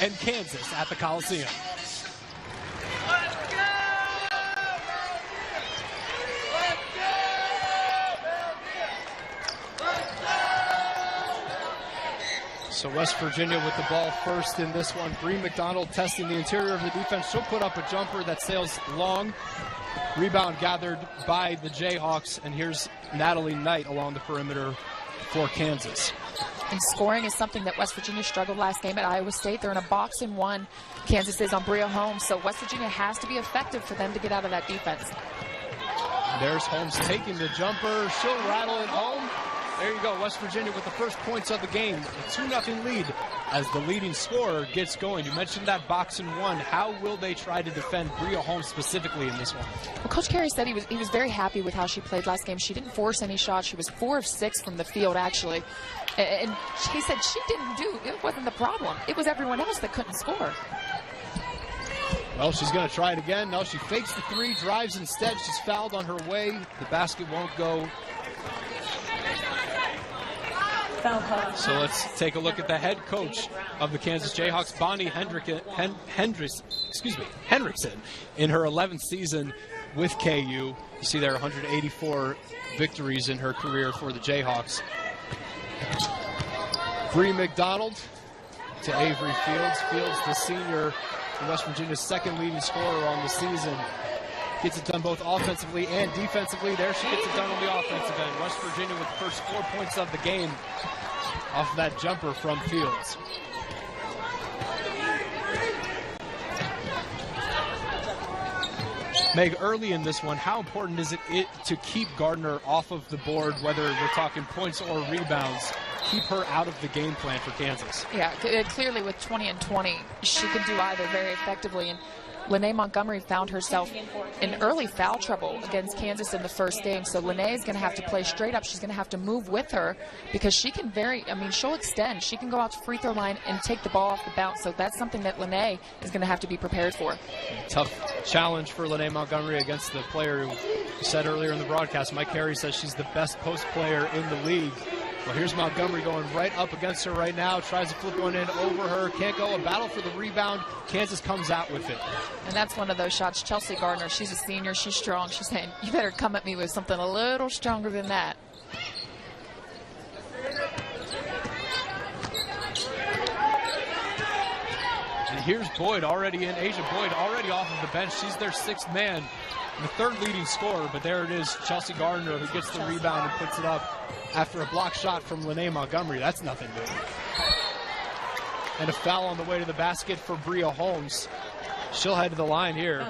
and Kansas at the Coliseum. So West Virginia with the ball first in this one. Bree McDonald testing the interior of the defense. She'll put up a jumper that sails long. Rebound gathered by the Jayhawks. And here's Natalie Knight along the perimeter for Kansas. And scoring is something that West Virginia struggled last game at Iowa State. They're in a box and one. Kansas is on Bria Holmes. So West Virginia has to be effective for them to get out of that defense. There's Holmes taking the jumper. She'll rattle it home. There you go, West Virginia with the first points of the game. A 2-0 lead as the leading scorer gets going. You mentioned that box and one. How will they try to defend Bria Holmes specifically in this one? Well, Coach Carey said he was very happy with how she played last game. She didn't force any shots. She was 4 of 6 from the field, actually. And he said it wasn't the problem. It was everyone else that couldn't score. Well, she's going to try it again. No, she fakes the three, drives instead. She's fouled on her way. The basket won't go. So let's take a look at the head coach of the Kansas Jayhawks, Bonnie Hendrickson, in her 11th season with KU. You see there 184 victories in her career for the Jayhawks. Bree McDonald to Avery Fields. Fields, the senior, West Virginia's second leading scorer on the season. Gets it done both offensively and defensively. There she gets it done on the offensive end. West Virginia with the first 4 points of the game off of that jumper from Fields. Meg, early in this one, how important is it to keep Gardner off of the board, whether we're talking points or rebounds? Keep her out of the game plan for Kansas. Yeah, clearly with 20 and 20, she can do either very effectively. And Lene Montgomery found herself in early foul trouble against Kansas in the first game. So Lene is going to have to play straight up. She's going to have to move with her because she can she'll extend. She can go out to free throw line and take the ball off the bounce. So that's something that Lene is going to have to be prepared for. Tough challenge for Lene Montgomery against the player who said earlier in the broadcast, Mike Carey says she's the best post player in the league. Well, here's Montgomery going right up against her right now. Tries to flip one in over her. Can't go. A battle for the rebound. Kansas comes out with it. And that's one of those shots. Chelsea Gardner, she's a senior. She's strong. She's saying, you better come at me with something a little stronger than that. And here's Boyd already in. Asia Boyd already off of the bench. She's their sixth man. The third leading scorer, but there it is, Chelsea Gardner, who gets the rebound and puts it up after a block shot from Lene Montgomery. That's nothing new. And a foul on the way to the basket for Bria Holmes. She'll head to the line here.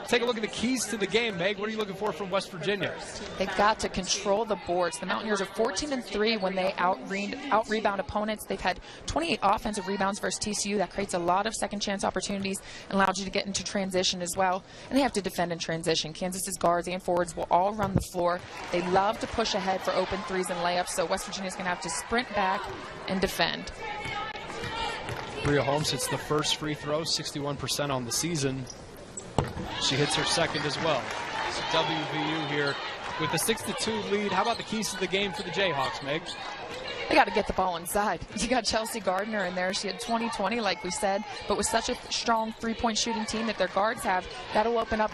Take a look at the keys to the game, Meg. What are you looking for from West Virginia? They've got to control the boards. The Mountaineers are 14-3 when they out-rebound opponents. They've had 28 offensive rebounds versus TCU. That creates a lot of second-chance opportunities and allows you to get into transition as well. And they have to defend in transition. Kansas's guards and forwards will all run the floor. They love to push ahead for open threes and layups, so West Virginia's going to have to sprint back and defend. Bria Holmes hits the first free throw, 61% on the season. She hits her second as well. So WVU here with a 6-2 lead. How about the keys to the game for the Jayhawks, Meg? They got to get the ball inside. You got Chelsea Gardner in there. She had 20-20, like we said, but with such a strong three-point shooting team that their guards have, that'll open up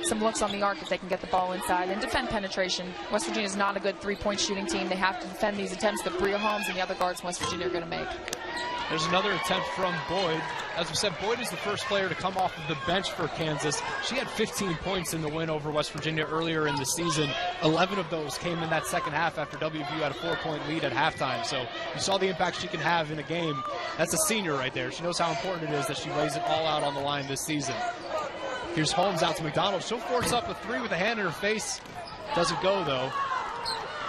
some looks on the arc if they can get the ball inside and defend penetration. West Virginia is not a good three-point shooting team. They have to defend these attempts that Bria Holmes and the other guards from West Virginia are going to make. There's another attempt from Boyd. As we said, Boyd is the first player to come off of the bench for Kansas. She had 15 points in the win over West Virginia earlier in the season. 11 of those came in that second half after WVU had a 4-point lead at halftime. So you saw the impact she can have in a game. That's a senior right there. She knows how important it is that she lays it all out on the line this season. Here's Holmes out to McDonald. She'll force up a three with a hand in her face. Doesn't go, though.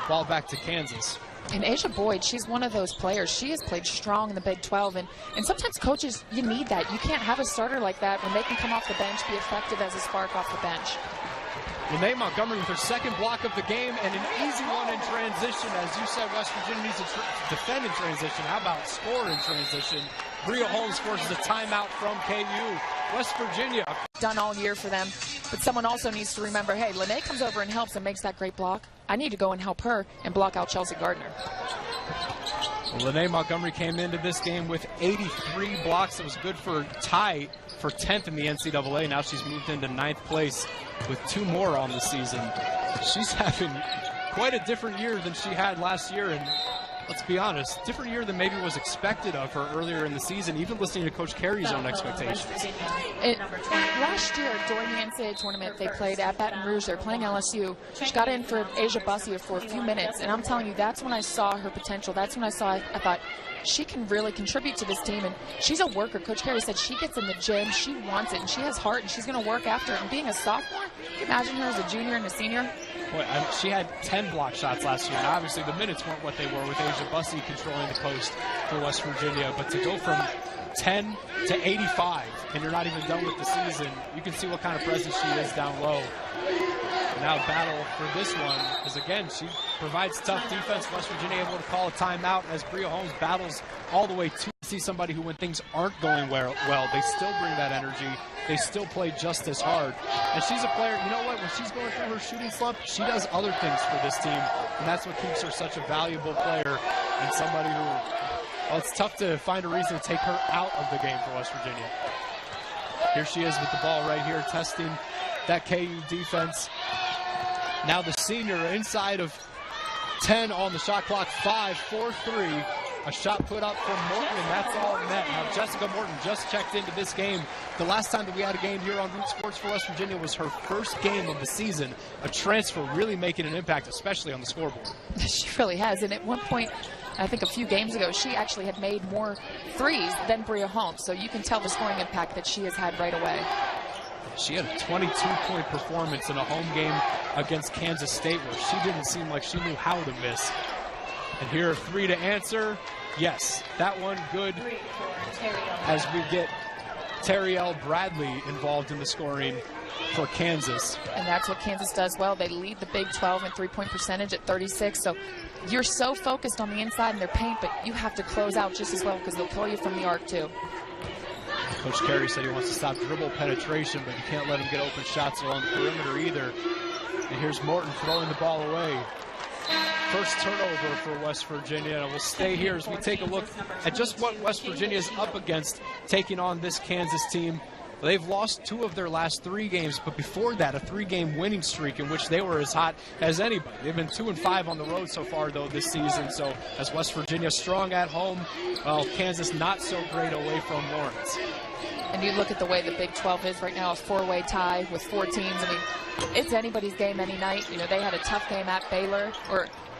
Ball back to Kansas. And Asia Boyd, she's one of those players. She has played strong in the Big 12, and sometimes coaches, you need that. You can't have a starter like that when they can come off the bench, be effective as a spark off the bench. Lene Montgomery with her second block of the game and an easy one in transition. As you said, West Virginia needs to defend in transition. How about score in transition? Bria Holmes forces a timeout from KU. West Virginia. Done all year for them, but someone also needs to remember, hey, Lene comes over and helps and makes that great block. I need to go and help her and block out Chelsea Gardner. Well, Lene Montgomery came into this game with 83 blocks. It was good for tie for 10th in the NCAA. Now she's moved into 9th place with 2 more on the season. She's having quite a different year than she had last year, and let's be honest, different year than maybe was expected of her earlier in the season, even listening to Coach Carey's own expectations. Last year during the NCAA tournament, they played at Baton Rouge. They're playing LSU. She got in for Asia Bussier for a few minutes, and I'm telling you, that's when I saw her potential. That's when I thought, she can really contribute to this team, and she's a worker. Coach Carey said she gets in the gym, she wants it, and she has heart, and she's going to work after it. And being a sophomore, can you imagine her as a junior and a senior? Boy, she had 10 block shots last year, and obviously the minutes weren't what they were with Asia Bussey controlling the post for West Virginia. But to go from 10 to 85, and you're not even done with the season, you can see what kind of presence she is down low. And now battle for this one is, again, she provides tough defense. West Virginia able to call a timeout as Bria Holmes battles all the way to see somebody who, when things aren't going well, they still bring that energy. They still play just as hard. And she's a player, you know what, when she's going through her shooting slump, she does other things for this team. And that's what keeps her such a valuable player and somebody who, well, it's tough to find a reason to take her out of the game for West Virginia. Here she is with the ball right here, testing that KU defense. Now the senior inside of 10 on the shot clock, 5, 4, 3. A shot put up from Morton, and that's all net. Now, Jessica Morton just checked into this game. The last time that we had a game here on Root Sports for West Virginia was her first game of the season. A transfer really making an impact, especially on the scoreboard. She really has. And at one point, I think a few games ago, she actually had made more threes than Bria Holmes. So you can tell the scoring impact that she has had right away. She had a 22-point performance in a home game against Kansas State where she didn't seem like she knew how to miss. And here are 3 to answer. Yes, that one good as we get Terrielle Bradley involved in the scoring for Kansas. And that's what Kansas does well. They lead the Big 12 in three-point percentage at 36. So you're so focused on the inside in their paint, but you have to close out just as well because they'll pull you from the arc too. Coach Carey said he wants to stop dribble penetration, but you can't let him get open shots along the perimeter either. And here's Morton throwing the ball away. First turnover for West Virginia, and we'll stay here as we take a look at just what West Virginia is up against taking on this Kansas team. They've lost 2 of their last 3 games, but before that, a 3-game winning streak in which they were as hot as anybody. They've been 2-5 on the road so far, though, this season. So as West Virginia strong at home, well, Kansas not so great away from Lawrence. And you look at the way the Big 12 is right now, a 4-way tie with 4 teams. I mean, it's anybody's game any night. You know, they had a tough game at Baylor,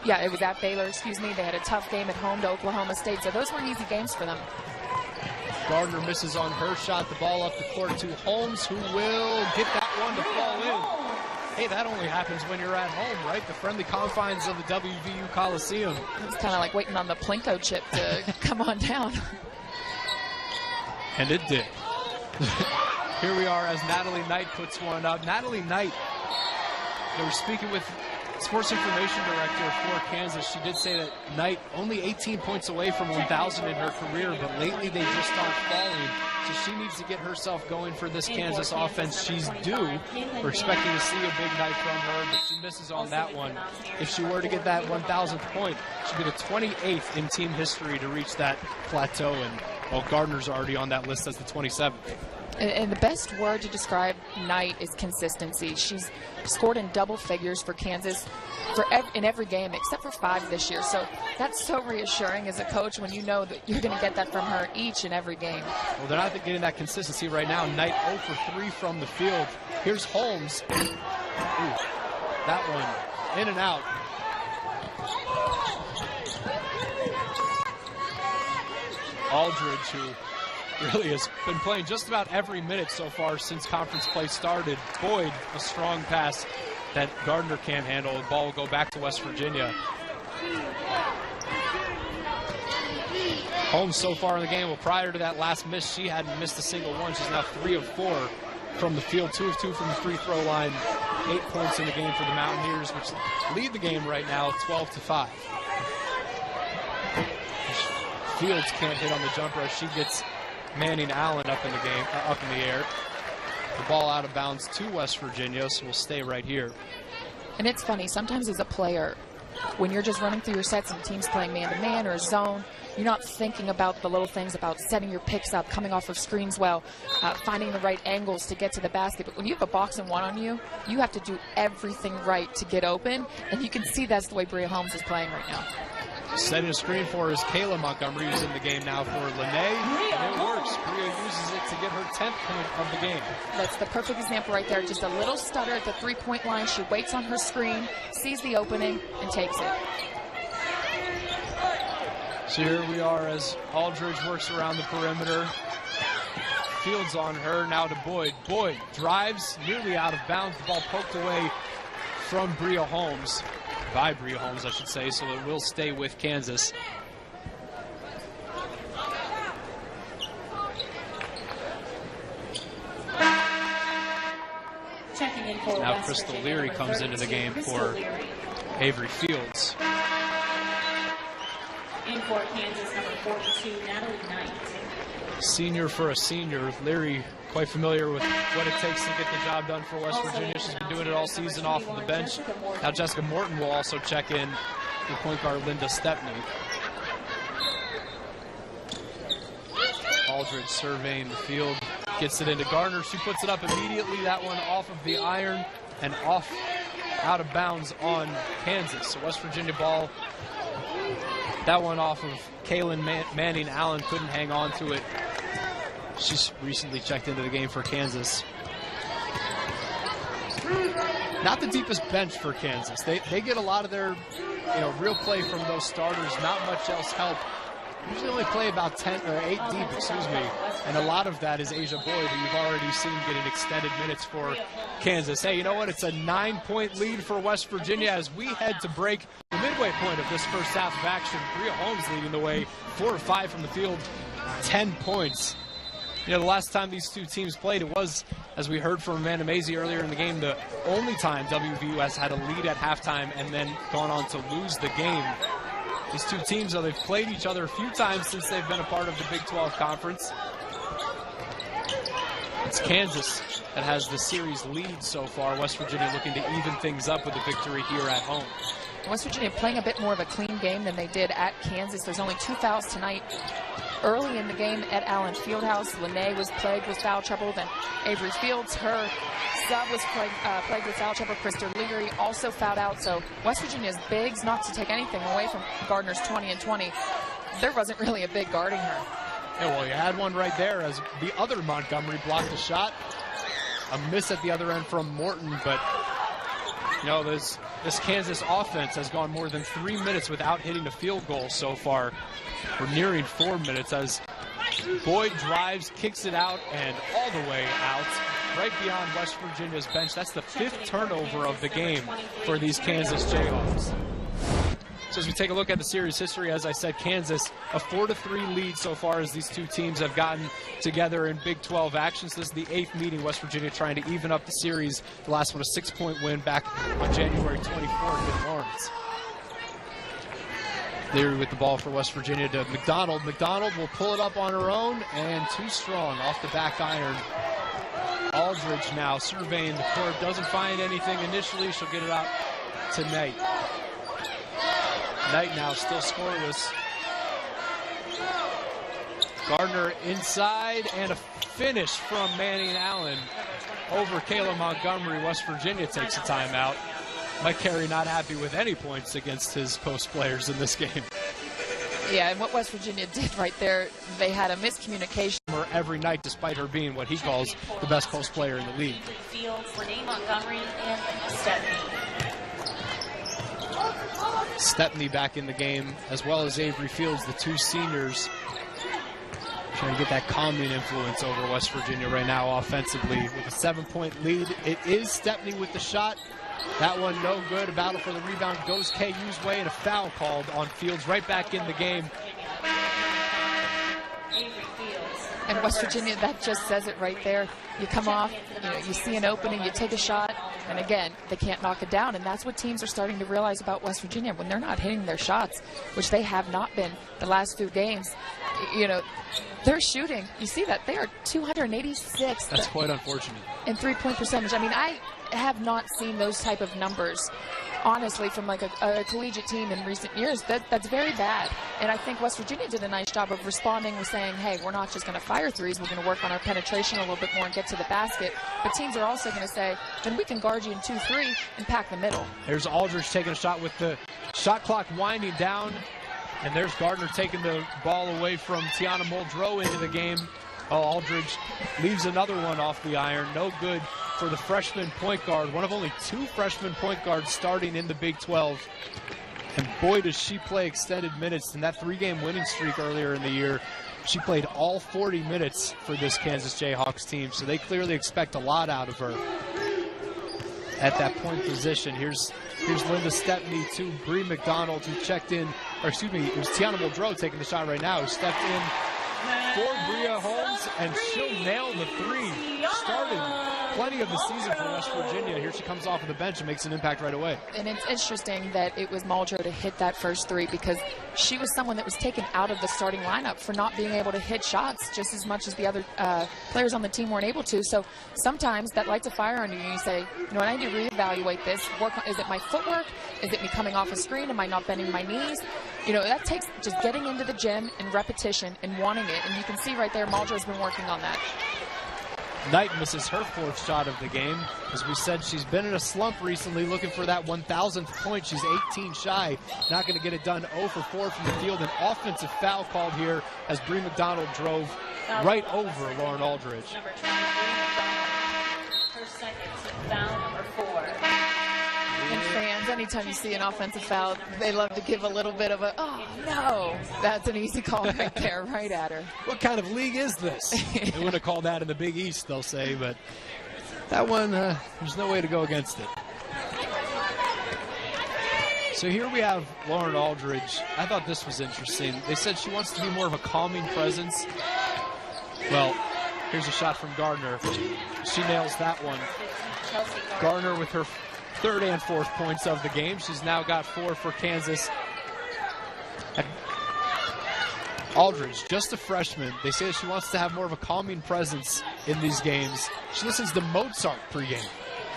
it was at Baylor, excuse me. They had a tough game at home to Oklahoma State. So those weren't easy games for them. Gardner misses on her shot. The ball up the court to Holmes, who will get that one to fall in. Hey, that only happens when you're at home, right? The friendly confines of the WVU Coliseum. It's kind of like waiting on the Plinko chip to come on down. And it did. Here we are as Natalie Knight puts one up. Natalie Knight, they were speaking with Sports Information Director for Kansas. She did say that Knight only 18 points away from 1,000 in her career, but lately they just aren't falling. So she needs to get herself going for this Kansas offense. She's due. We're expecting to see a big night from her, but she misses on that one. If she were to get that 1,000th point, she'd be the 28th in team history to reach that plateau, and well, Gardner's already on that list as the 27th. And the best word to describe Knight is consistency. She's scored in double figures for Kansas in every game except for 5 this year. So that's so reassuring as a coach when you know that you're going to get that from her each and every game. Well, they're not getting that consistency right now. Knight 0 for 3 from the field. Here's Holmes. Ooh, that one in and out. Aldridge, who really has been playing just about every minute so far since conference play started. Boyd, a strong pass that Gardner can't handle. The ball will go back to West Virginia. Holmes so far in the game, well, prior to that last miss, she hadn't missed a single one. She's now 3 of 4 from the field, 2 of 2 from the free throw line. 8 points in the game for the Mountaineers, which lead the game right now 12-5. Fields can't hit on the jumper as she gets Manning Allen up in the game, up in the air. The ball out of bounds to West Virginia, so we'll stay right here. And it's funny, sometimes as a player, when you're just running through your sets and the team's playing man-to-man or zone, you're not thinking about the little things about setting your picks up, coming off of screens well, finding the right angles to get to the basket. But when you have a box and one on you, you have to do everything right to get open, and you can see that's the way Bria Holmes is playing right now. Setting a screen for is Kayla Montgomery, who's in the game now for Lene, and it works. Bria uses it to get her 10th point of the game. That's the perfect example right there. Just a little stutter at the three-point line. She waits on her screen, sees the opening, and takes it. So here we are as Aldridge works around the perimeter. Fields on her, now to Boyd. Boyd drives nearly out of bounds. The ball poked away from Bria Holmes. By Bria Holmes, I should say, so it will stay with Kansas. Checking in for Now West Crystal Virginia, Leary comes into the game for Avery Fields. In for Kansas, number 42, Natalie Knight. Senior for a senior. Leary quite familiar with what it takes to get the job done for West Virginia. She's been doing it all season off of the bench. Now Jessica Morton will also check in with point guard Linda Stepney. Aldridge surveying the field, gets it into Gardner. She puts it up immediately. That one off of the iron and off out of bounds on Kansas. So West Virginia ball. That one off of Kaylin Manning Allen, couldn't hang on to it. She's recently checked into the game for Kansas. Not the deepest bench for Kansas. They get a lot of their real play from those starters. Not much else help. Usually only play about 10 or 8 deep, and a lot of that is Asia Boyd, who you've already seen getting extended minutes for Kansas. Hey, you know what? It's a 9-point lead for West Virginia as we head to break. The midway point of this first half of action, Bria Holmes leading the way, 4 of 5 from the field, 10 points. The last time these two teams played, it was, as we heard from Amanda Mazey earlier in the game, the only time WVUS had a lead at halftime and then gone on to lose the game. These two teams, they've played each other a few times since they've been a part of the Big 12 Conference. It's Kansas that has the series lead so far. West Virginia looking to even things up with a victory here at home. West Virginia playing a bit more of a clean game than they did at Kansas. There's only 2 fouls tonight. Early in the game at Allen Fieldhouse, Lene was plagued with foul trouble. Then Avery Fields, her sub, was plagued with foul trouble. Crystal Leary also fouled out. So West Virginia's bigs, not to take anything away from Gardner's 20 and 20, there wasn't really a big guarding her. Yeah, well, you had one right there as the other Montgomery blocked a shot. A miss at the other end from Morton, but this Kansas offense has gone more than 3 minutes without hitting a field goal so far. We're nearing 4 minutes as Boyd drives, kicks it out, and all the way out, right beyond West Virginia's bench. That's the 5th turnover of the game for these Kansas Jayhawks. So as we take a look at the series history, as I said, Kansas, a 4-3 lead so far as these two teams have gotten together in Big 12 actions. This is the 8th meeting. West Virginia trying to even up the series. The last one, a 6-point win back on January 24th in Lawrence. Leary with the ball for West Virginia to McDonald. McDonald will pull it up on her own, and too strong off the back iron. Aldridge now surveying the court. Doesn't find anything initially. She'll get it out to Knight. Knight now still scoreless. Gardner inside, and a finish from Manning Allen over Kayla Montgomery. West Virginia takes a timeout. Mike Carey not happy with any points against his post players in this game. Yeah, and what West Virginia did right there, they had a miscommunication. Every night, despite her being what he calls the best post player in the league. Fields, Renee Montgomery, and Stepney. Stepney back in the game, as well as Avery Fields, the two seniors, trying to get that calming influence over West Virginia right now offensively with a 7-point lead. It is Stepney with the shot. That one no good. A battle for the rebound goes KU's way, and a foul called on Fields right back in the game. And West Virginia, that just says it right there. You come off, you see an opening, you take a shot, and again, they can't knock it down. And that's what teams are starting to realize about West Virginia. When they're not hitting their shots, which they have not been the last few games, they're shooting. You see that? They are 286. That's quite unfortunate. In three-point percentage. I mean, I have not seen those type of numbers honestly, from like a collegiate team in recent years, that's very bad. And I think West Virginia did a nice job of responding with saying, hey, we're not just going to fire threes, we're going to work on our penetration a little bit more and get to the basket. But teams are also going to say, then we can guard you in 2-3 and pack the middle. There's Aldridge taking a shot with the shot clock winding down. And there's Gardner taking the ball away from Tiana Muldrow into the game. Oh, Aldridge leaves another one off the iron. No good for the freshman point guard. One of only 2 freshman point guards starting in the Big 12. And boy, does she play extended minutes. In that 3-game winning streak earlier in the year, she played all 40 minutes for this Kansas Jayhawks team. So they clearly expect a lot out of her at that point position. Here's Linda Stepney to Bree McDonald, who checked in, or excuse me, it was Tiana Muldrow taking the shot right now, who stepped in for Bria Holmes, and she'll nail the 3. Started plenty of the season for West Virginia. Here she comes off of the bench and makes an impact right away. And it's interesting that it was Muldrow to hit that first 3, because she was someone that was taken out of the starting lineup for not being able to hit shots just as much as the other players on the team weren't able to. So sometimes that lights a fire under you and you say, you know, I need to reevaluate this. Is it my footwork? Is it me coming off a screen? Am I not bending my knees? You know, that takes just getting into the gym and repetition and wanting it. And you can see right there, Muldrow's been working on that. Knight misses her 4th shot of the game. As we said, she's been in a slump recently looking for that 1,000th point. She's 18 shy. Not going to get it done. 0 for 4 from the field. An offensive foul called here as Bree McDonald drove right over Lauren Aldridge. Number 23, her second, foul number 4. And fans, anytime you see an offensive foul, they love to give a little bit of a, oh, no. That's an easy call right there, right at her. What kind of league is this? They wouldn't have called that in the Big East, they'll say, but that one, there's no way to go against it. So here we have Lauren Aldridge. I thought this was interesting. They said she wants to be more of a calming presence. Well, here's a shot from Gardner. She nails that one. Gardner with her 3rd and 4th points of the game. She's now got 4 for Kansas. And Aldridge, just a freshman. They say that she wants to have more of a calming presence in these games. She listens to Mozart pregame.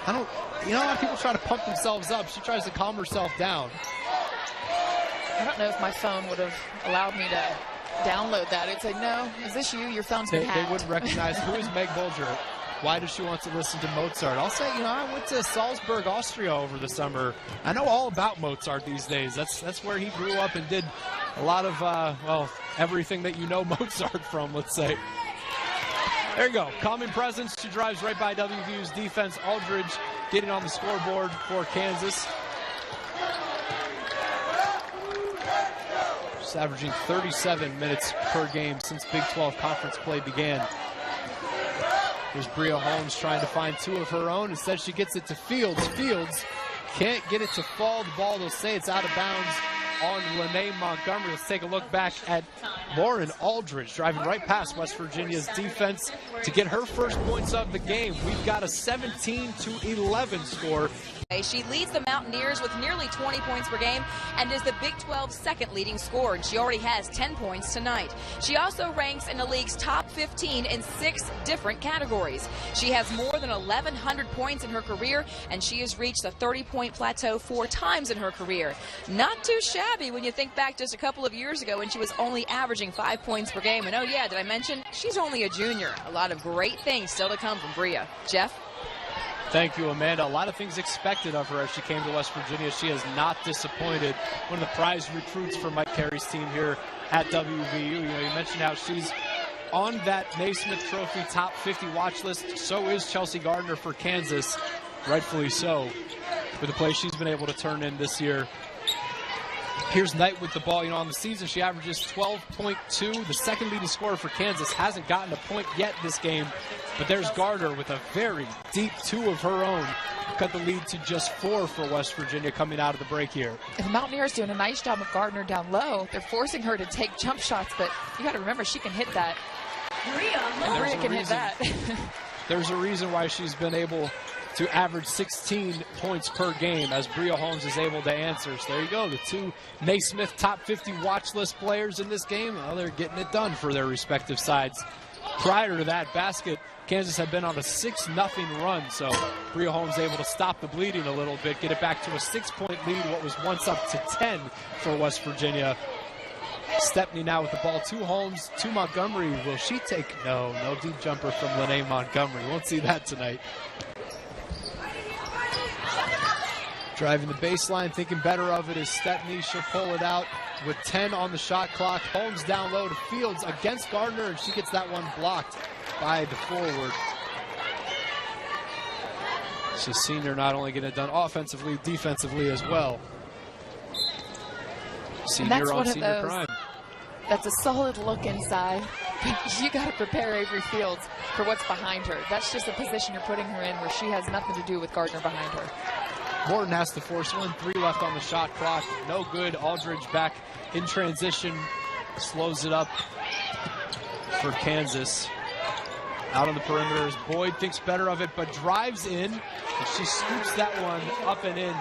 You know how people try to pump themselves up? She tries to calm herself down. I don't know if my phone would have allowed me to download that. It'd say, no, is this you? Your phone's been hacked. They wouldn't recognize. Who is Meg Bulger? Why does she want to listen to Mozart? I'll say, you know, I went to Salzburg, Austria over the summer. I know all about Mozart these days. That's where he grew up and did a lot of, well, everything that you know Mozart from, let's say. There you go. Calming presence. She drives right by WVU's defense. Aldridge getting on the scoreboard for Kansas. She's averaging 37 minutes per game since Big 12 conference play began. Here's Bria Holmes trying to find 2 of her own. Instead, she gets it to Fields. Fields can't get it to fall. The ball, they'll say it's out of bounds on Lene Montgomery. Let's take a look back at Lauren Aldridge driving right past West Virginia's defense to get her first points of the game. We've got a 17-11 score. She leads the Mountaineers with nearly 20 points per game and is the Big 12's 2nd leading scorer, and she already has 10 points tonight. She also ranks in the league's top 15 in 6 different categories. She has more than 1,100 points in her career, and she has reached the 30-point plateau 4 times in her career. Not too shabby when you think back just a couple of years ago when she was only averaging 5 points per game. And oh yeah, did I mention she's only a junior? A lot of great things still to come from Bria. Jeff? Thank you, Amanda. A lot of things expected of her as she came to West Virginia. She has not disappointed. One of the prize recruits for Mike Carey's team here at WVU. You know, you mentioned how she's on that Naismith Trophy top 50 watch list. So is Chelsea Gardner for Kansas, rightfully so, for the play she's been able to turn in this year. Here's Knight with the ball. You know, on the season, she averages 12.2. The 2nd leading scorer for Kansas hasn't gotten a point yet this game. But there's Gardner with a very deep 2 of her own. Cut the lead to just 4 for West Virginia coming out of the break here. And the Mountaineers doing a nice job of Gardner down low. They're forcing her to take jump shots, but you got to remember she can hit that. Bria can hit that. There's a reason why she's been able to average 16 points per game as Bria Holmes is able to answer. So there you go, the 2 Naismith top 50 watch list players in this game. Well, they're getting it done for their respective sides prior to that basket, Kansas had been on a 6-0 run, so Bria Holmes able to stop the bleeding a little bit, get it back to a 6-point lead, what was once up to 10 for West Virginia. Stepney now with the ball to Holmes, to Montgomery. Will she take? No deep jumper from Lene Montgomery. Won't see that tonight. Driving the baseline, thinking better of it is Stepney. She'll pull it out with 10 on the shot clock. Holmes down low to Fields against Gardner, and she gets that one blocked by the forward. So senior not only getting it done offensively, defensively as well. Senior on senior crime. That's a solid look inside. You got to prepare Avery Fields for what's behind her. That's just a position you're putting her in where she has nothing to do with Gardner behind her. Morton has to force one. 3 left on the shot clock. No good. Aldridge back in transition. Slows it up for Kansas. Out on the perimeter as Boyd thinks better of it, but drives in. And she scoops that one up and in.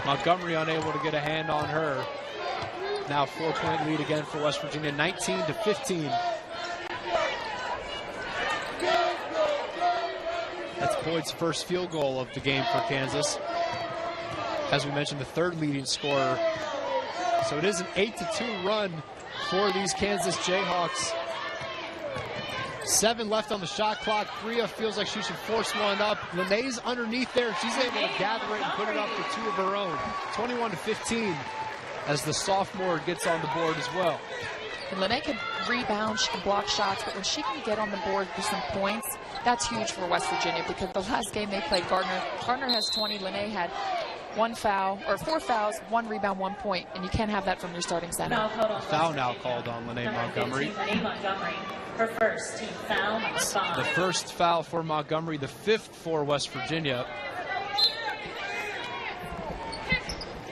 Montgomery unable to get a hand on her. Now 4-point lead again for West Virginia, 19-15. That's Boyd's first field goal of the game for Kansas. As we mentioned, the third leading scorer. So it is an 8-2 run for these Kansas Jayhawks. 7 left on the shot clock. Bria feels like she should force one up. Lene's underneath there. She's able to gather it and put it up for 2 of her own. 21-15 as the sophomore gets on the board as well. And Lene can rebound, she can block shots, but when she can get on the board for some points, that's huge for West Virginia, because the last game they played Gardner has 20, Lene had 1 foul, or 4 fouls, 1 rebound, 1 point, and you can't have that from your starting center. Foul now called on Lene Montgomery. Her first team foul, number 5. The first foul for Montgomery, the 5th for West Virginia.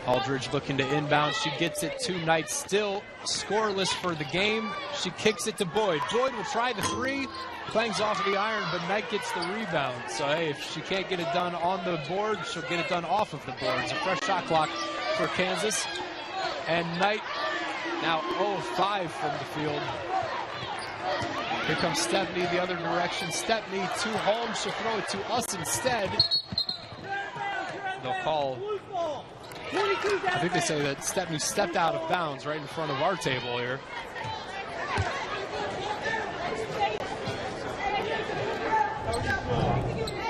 Aldridge looking to inbound. She gets it to Knight, still scoreless for the game. She kicks it to Boyd. Boyd will try the 3, clangs off of the iron, but Knight gets the rebound. So, hey, if she can't get it done on the board, she'll get it done off of the board. It's a fresh shot clock for Kansas. And Knight now 0-5 from the field. Here comes Stepney the other direction. Stepney to Holmes. She'll throw it to us instead. They'll call. I think they say that Stepney stepped out of bounds right in front of our table here.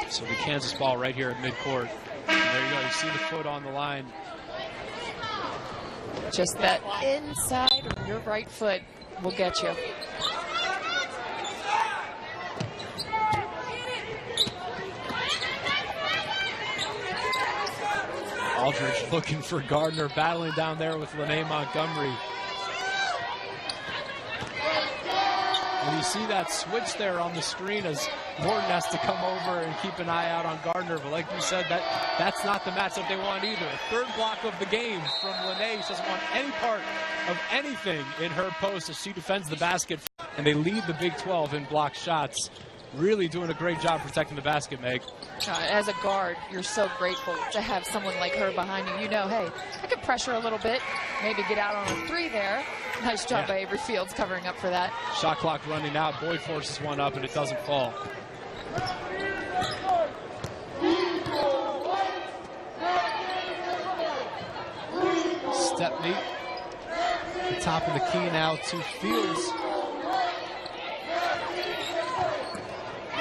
So the Kansas ball right here at midcourt. And there you go. You see the foot on the line. Just that inside of your right foot will get you. Aldridge looking for Gardner, battling down there with Lene Montgomery. And you see that switch there on the screen as Morton has to come over and keep an eye out on Gardner. But like you said, that's not the matchup they want either. 3rd block of the game from Lene. She doesn't want any part of anything in her post as she defends the basket. And they lead the Big 12 in block shots. Really doing a great job protecting the basket, Meg. As a guard, you're so grateful to have someone like her behind you. You know, hey, I could pressure a little bit, maybe get out on a 3 there. Nice job by Avery Fields covering up for that. Shot clock running out. Boyd forces one up, and it doesn't fall. Stepney, the top of the key now to Fields.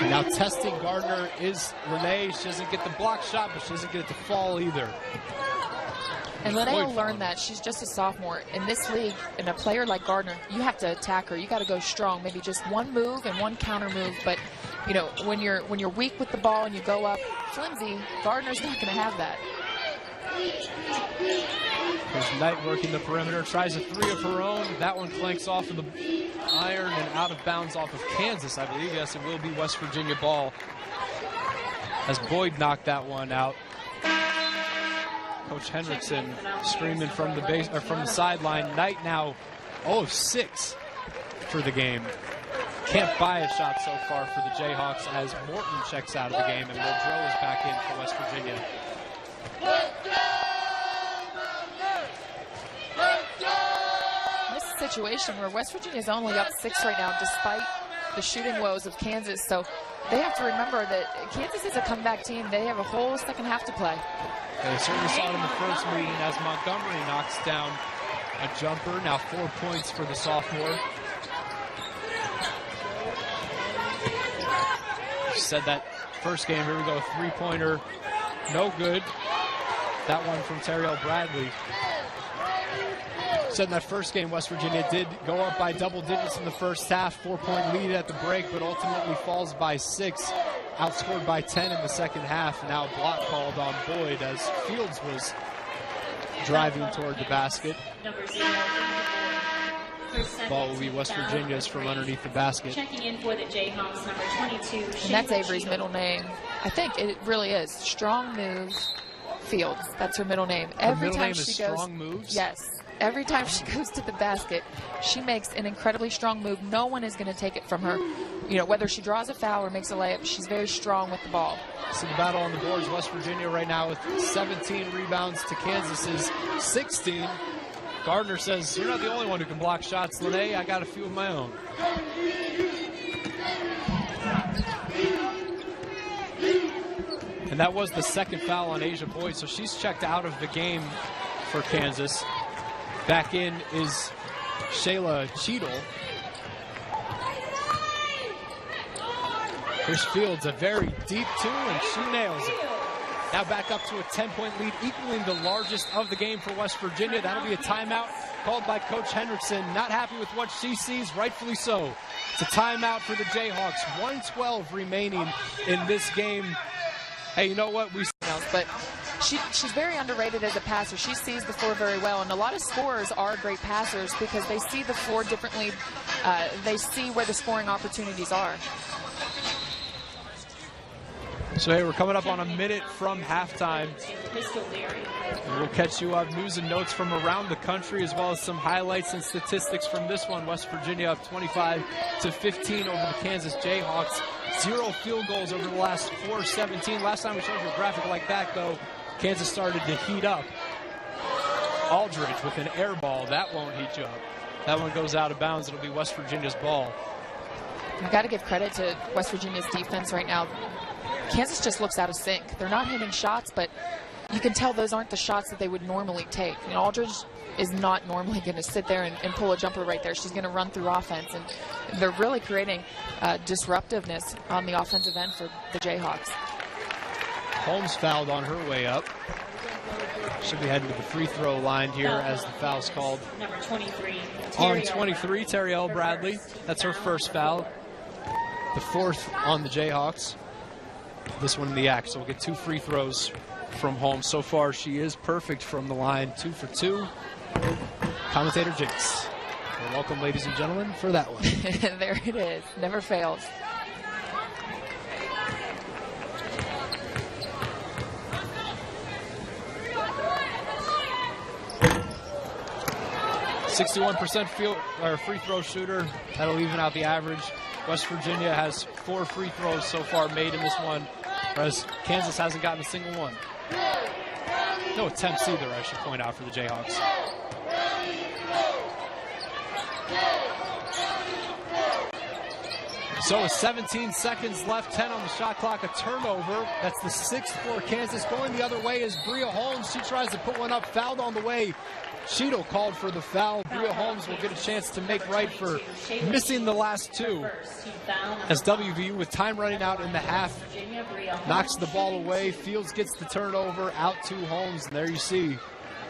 And now testing Gardner is Lene. She doesn't get the block shot, but she doesn't get it to fall either. And Lene will learn that. She's just a sophomore. In this league, in a player like Gardner, you have to attack her. You got to go strong. Maybe just one move and one counter move. But, you know, when you're weak with the ball and you go up flimsy, Gardner's not going to have that. There's Knight working the perimeter, tries a 3 of her own. That one clanks off of the iron and out of bounds off of Kansas, I believe. Yes, it will be West Virginia ball as Boyd knocked that one out. Coach Hendrickson screaming from the base, or from the sideline. Knight now 0-6 for the game. Can't buy a shot so far for the Jayhawks as Morton checks out of the game and Woodrow is back in for West Virginia. situation where West Virginia is only up 6 right now, despite the shooting woes of Kansas. So they have to remember that Kansas is a comeback team. They have a whole second half to play. They certainly saw it in the first meeting as Montgomery knocks down a jumper. Now 4 points for the sophomore. Said that first game, here we go, three-pointer, no good. That one from Terrielle Bradley. Said in that first game, West Virginia did go up by double digits in the first half, 4-point lead at the break, but ultimately falls by 6, outscored by 10 in the second half. Now a block called on Boyd as Fields was driving toward the basket. Ball will be West Virginia's from underneath the basket. Checking in for the Jayhawks, number 22. And that's Avery's middle name. I think it really is. Strong Move Fields. That's her middle name. Every time she goes, Strong Moves? Yes. Every time she goes to the basket, she makes an incredibly strong move. No one is going to take it from her. You know, whether she draws a foul or makes a layup, she's very strong with the ball. So the battle on the boards, West Virginia right now with 17 rebounds to Kansas's 16. Gardner says, you're not the only one who can block shots, Lene. I got a few of my own. And that was the second foul on Asia Boyd, so she's checked out of the game for Kansas. Back in is Shayla Cheadle. Here's Fields, a very deep two, and she nails it. Now back up to a 10-point lead, equaling the largest of the game for West Virginia. That'll be a timeout called by Coach Hendrickson. Not happy with what she sees, rightfully so. It's a timeout for the Jayhawks. 1:12 remaining in this game. Hey, you know what? But she's very underrated as a passer. She sees the floor very well, and a lot of scorers are great passers because they see the floor differently. They see where the scoring opportunities are. So, hey, we're coming up on a minute from halftime. And we'll catch you up news and notes from around the country, as well as some highlights and statistics from this one. West Virginia up 25-15 over the Kansas Jayhawks. 0 field goals over the last 4-17. Last time we showed you a graphic like that, though, Kansas started to heat up. Aldridge with an air ball. That won't heat you up. That one goes out of bounds. It'll be West Virginia's ball. I got to give credit to West Virginia's defense right now. Kansas just looks out of sync. They're not hitting shots, but you can tell those aren't the shots that they would normally take. You know, Aldridge is not normally going to sit there and pull a jumper right there. She's going to run through offense, and they're really creating disruptiveness on the offensive end for the Jayhawks. Holmes fouled on her way up. Should be heading to the free throw line here as the foul's called. Number 23. On 23, Terrielle Bradley. That's her first foul. The fourth on the Jayhawks. This one in the act, so we'll get 2 free throws from Holmes. So far, she is perfect from the line, 2 for 2. Commentator Jinx. Well, welcome, ladies and gentlemen, for that one. There it is. Never fails. .61% free throw shooter. That'll even out the average. West Virginia has 4 free throws so far made in this one, whereas Kansas hasn't gotten a single one. No attempts either, I should point out, for the Jayhawks. So with 17 seconds left, 10 on the shot clock, a turnover. That's the 6th for Kansas. Going the other way is Bria Holmes. She tries to put one up, fouled on the way. Cheadle called for the foul. Bria Holmes will get a chance to make right for missing the last 2. As WVU, with time running out in the half, knocks the ball away. Fields gets the turnover, out to Holmes. And there you see,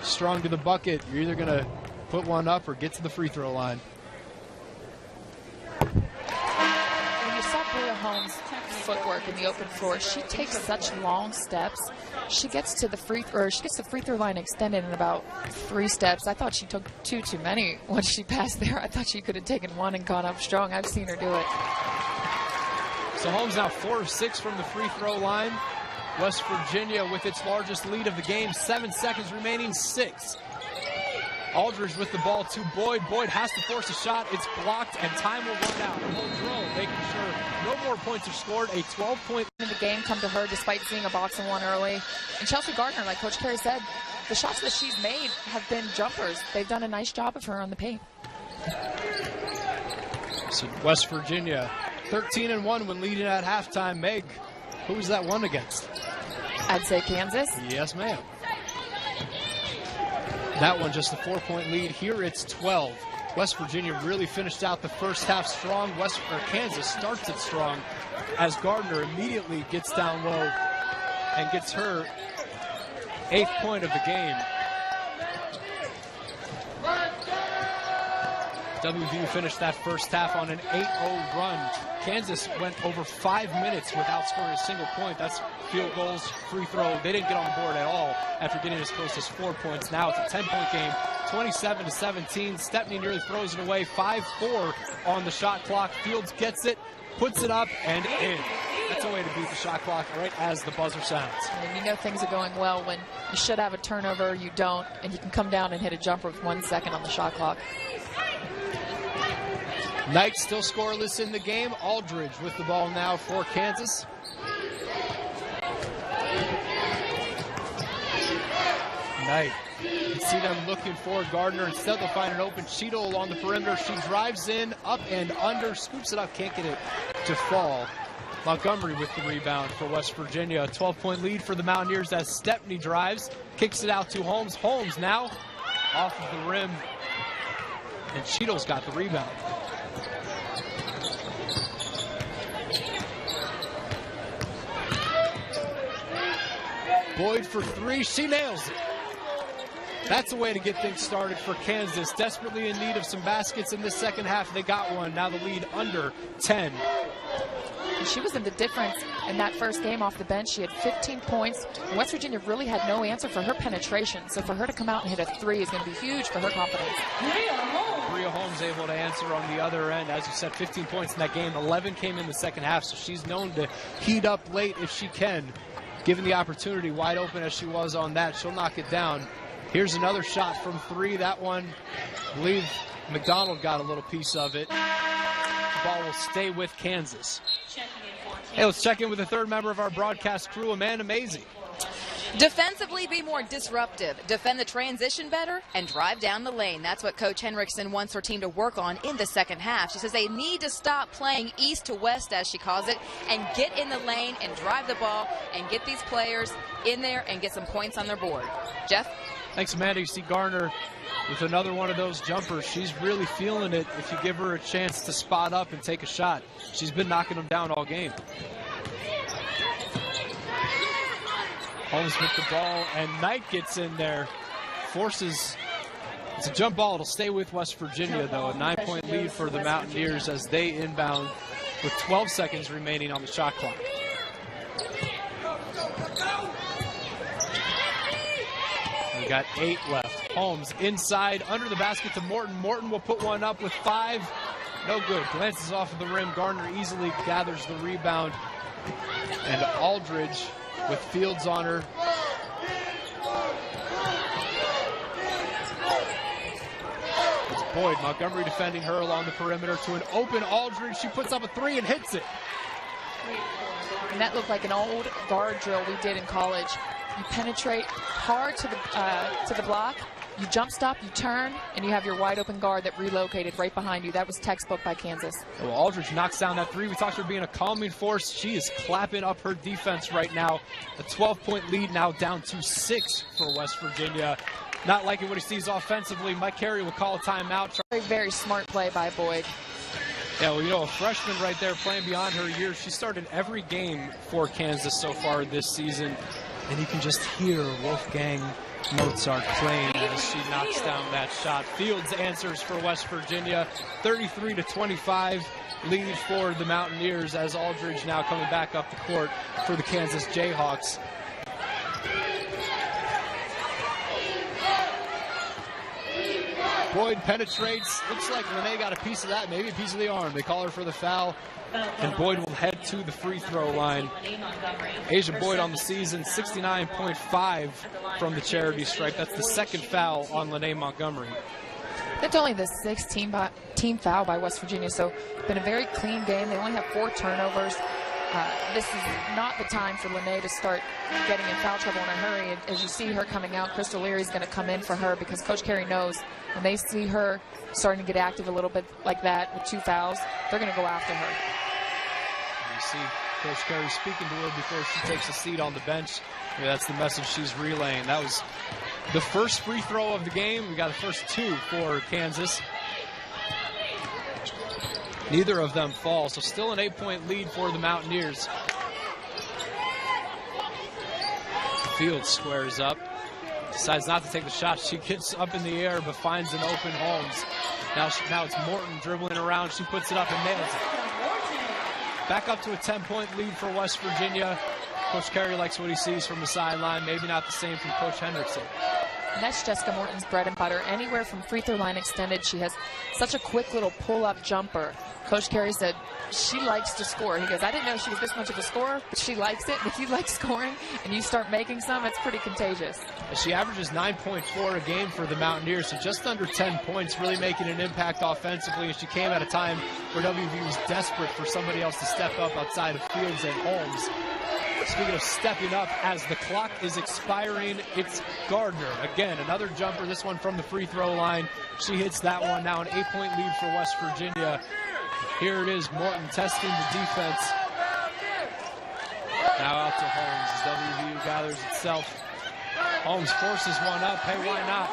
strong to the bucket. You're either going to put one up or get to the free throw line. When you saw Bria Holmes' footwork in the open floor, she takes such long steps. She gets to the free throw line extended in about 3 steps. I thought she took too many once she passed there. I thought she could have taken 1 and gone up strong. I've seen her do it. So Holmes now 4 of 6 from the free throw line. West Virginia with its largest lead of the game. 7 seconds remaining, 6. Aldridge with the ball to Boyd. Boyd has to force a shot. It's blocked, and time will run out. Muldrow making sure no more points are scored. A 12-point in the game come to her despite seeing a boxing one early. And Chelsea Gardner, like Coach Carey said, the shots that she's made have been jumpers. They've done a nice job of her on the paint. So West Virginia 13-1 when leading at halftime. Meg, who was that one against? I'd say Kansas. Yes, ma'am. That one just a 4-point lead. Here it's 12. West Virginia really finished out the first half strong. Kansas starts it strong as Gardner immediately gets down low and gets her 8th point of the game. WVU finished that first half on an 8-0 run. Kansas went over 5 minutes without scoring a single point. That's field goals, free throw. They didn't get on the board at all after getting as close as 4 points. Now it's a 10-point game, 27-17. Stepney nearly throws it away. 5-4 on the shot clock. Fields gets it, puts it up, and in. That's a way to beat the shot clock right as the buzzer sounds. And you know things are going well when you should have a turnover, you don't, and you can come down and hit a jumper with 1 second on the shot clock. Knight still scoreless in the game. Aldridge with the ball now for Kansas. Knight. You can see them looking for Gardner. Instead, they'll find an open Cheeto along the perimeter. She drives in, up and under, scoops it up, can't get it to fall. Montgomery with the rebound for West Virginia. A 12-point lead for the Mountaineers as Stepney drives, kicks it out to Holmes. Holmes now off of the rim, and Cheeto's got the rebound. Boyd for three, she nails it. That's a way to get things started for Kansas. Desperately in need of some baskets in the second half. They got one. Now the lead under 10. And she was in the difference in that first game off the bench. She had 15 points. And West Virginia really had no answer for her penetration. So for her to come out and hit a three is going to be huge for her confidence. Bria Holmes able to answer on the other end. As you said, 15 points in that game. 11 came in the second half. So she's known to heat up late if she can. Given the opportunity, wide open as she was on that, she'll knock it down. Here's another shot from three. That one, I believe McDonald got a little piece of it. The ball will stay with Kansas. Hey, let's check in with the third member of our broadcast crew, Amanda Maisie. Defensively, be more disruptive, defend the transition better, and drive down the lane. That's what Coach Henriksen wants her team to work on in the second half. She says they need to stop playing east to west, as she calls it, and get in the lane and drive the ball and get these players in there and get some points on their board. Jeff? Thanks, Amanda. You see Garner with another one of those jumpers. She's really feeling it if you give her a chance to spot up and take a shot. She's been knocking them down all game. Holmes with the ball, and Knight gets in there. Forces, it's a jump ball. It'll stay with West Virginia, though. A 9-point lead for the Mountaineers as they inbound with 12 seconds remaining on the shot clock. We got 8 left. Holmes inside, under the basket to Morton. Morton will put one up with 5. No good. Glances off of the rim. Gardner easily gathers the rebound. And Aldridge with Fields on her. It's Boyd. Montgomery defending her along the perimeter to an open Aldridge. She puts up a 3 and hits it. And that looked like an old guard drill we did in college. You penetrate hard to the block, you jump stop, you turn, and you have your wide open guard that relocated right behind you. That was textbook by Kansas. Well, Aldridge knocks down that 3. We talked about her being a calming force. She is clapping up her defense right now. A 12-point lead now down to 6 for West Virginia. Not liking what he sees offensively. Mike Carey will call a timeout. Very, very smart play by Boyd. Yeah, well, you know, a freshman right there playing beyond her years. She started every game for Kansas so far this season. And you can just hear Wolfgang Mozart playing as she knocks down that shot. Fields answers for West Virginia. 33-25 lead for the Mountaineers as Aldridge now coming back up the court for the Kansas Jayhawks. Boyd penetrates. Looks like Renee got a piece of that, maybe a piece of the arm. They call her for the foul. And Boyd will head to the free throw line. Asia Boyd on the season, 69.5 from the charity stripe. That's the second foul on Lene Montgomery. That's only the 6th team foul by West Virginia, so it's been a very clean game. They only have 4 turnovers. This is not the time for Lene to start getting in foul trouble in a hurry. As you see her coming out, Crystal Leary is going to come in for her because Coach Carey knows when they see her starting to get active a little bit like that with 2 fouls, they're going to go after her. You see Coach Carey speaking to her before she takes a seat on the bench. Yeah, that's the message she's relaying. That was the first free throw of the game. We got the first 2 for Kansas. Neither of them fall, so still an 8-point lead for the Mountaineers. Fields squares up, decides not to take the shot. She gets up in the air but finds an open Holmes. Now it's Morton dribbling around. She puts it up and nails it. Back up to a 10-point lead for West Virginia. Coach Carey likes what he sees from the sideline. Maybe not the same from Coach Hendrickson. And that's Jessica Morton's bread and butter. Anywhere from free throw line extended, she has such a quick little pull-up jumper. Coach Carey said she likes to score. He goes, I didn't know she was this much of a scorer, but she likes it. And if you like scoring and you start making some, it's pretty contagious. She averages 9.4 a game for the Mountaineers, so just under 10 points, really making an impact offensively. And she came at a time where WV was desperate for somebody else to step up outside of Fields and Holmes. Speaking of stepping up, as the clock is expiring, it's Gardner. Again, another jumper, this one from the free throw line. She hits that one. Now an 8-point lead for West Virginia. Here it is, Morton testing the defense. Now out to Holmes as WVU gathers itself. Holmes forces one up. Hey, why not?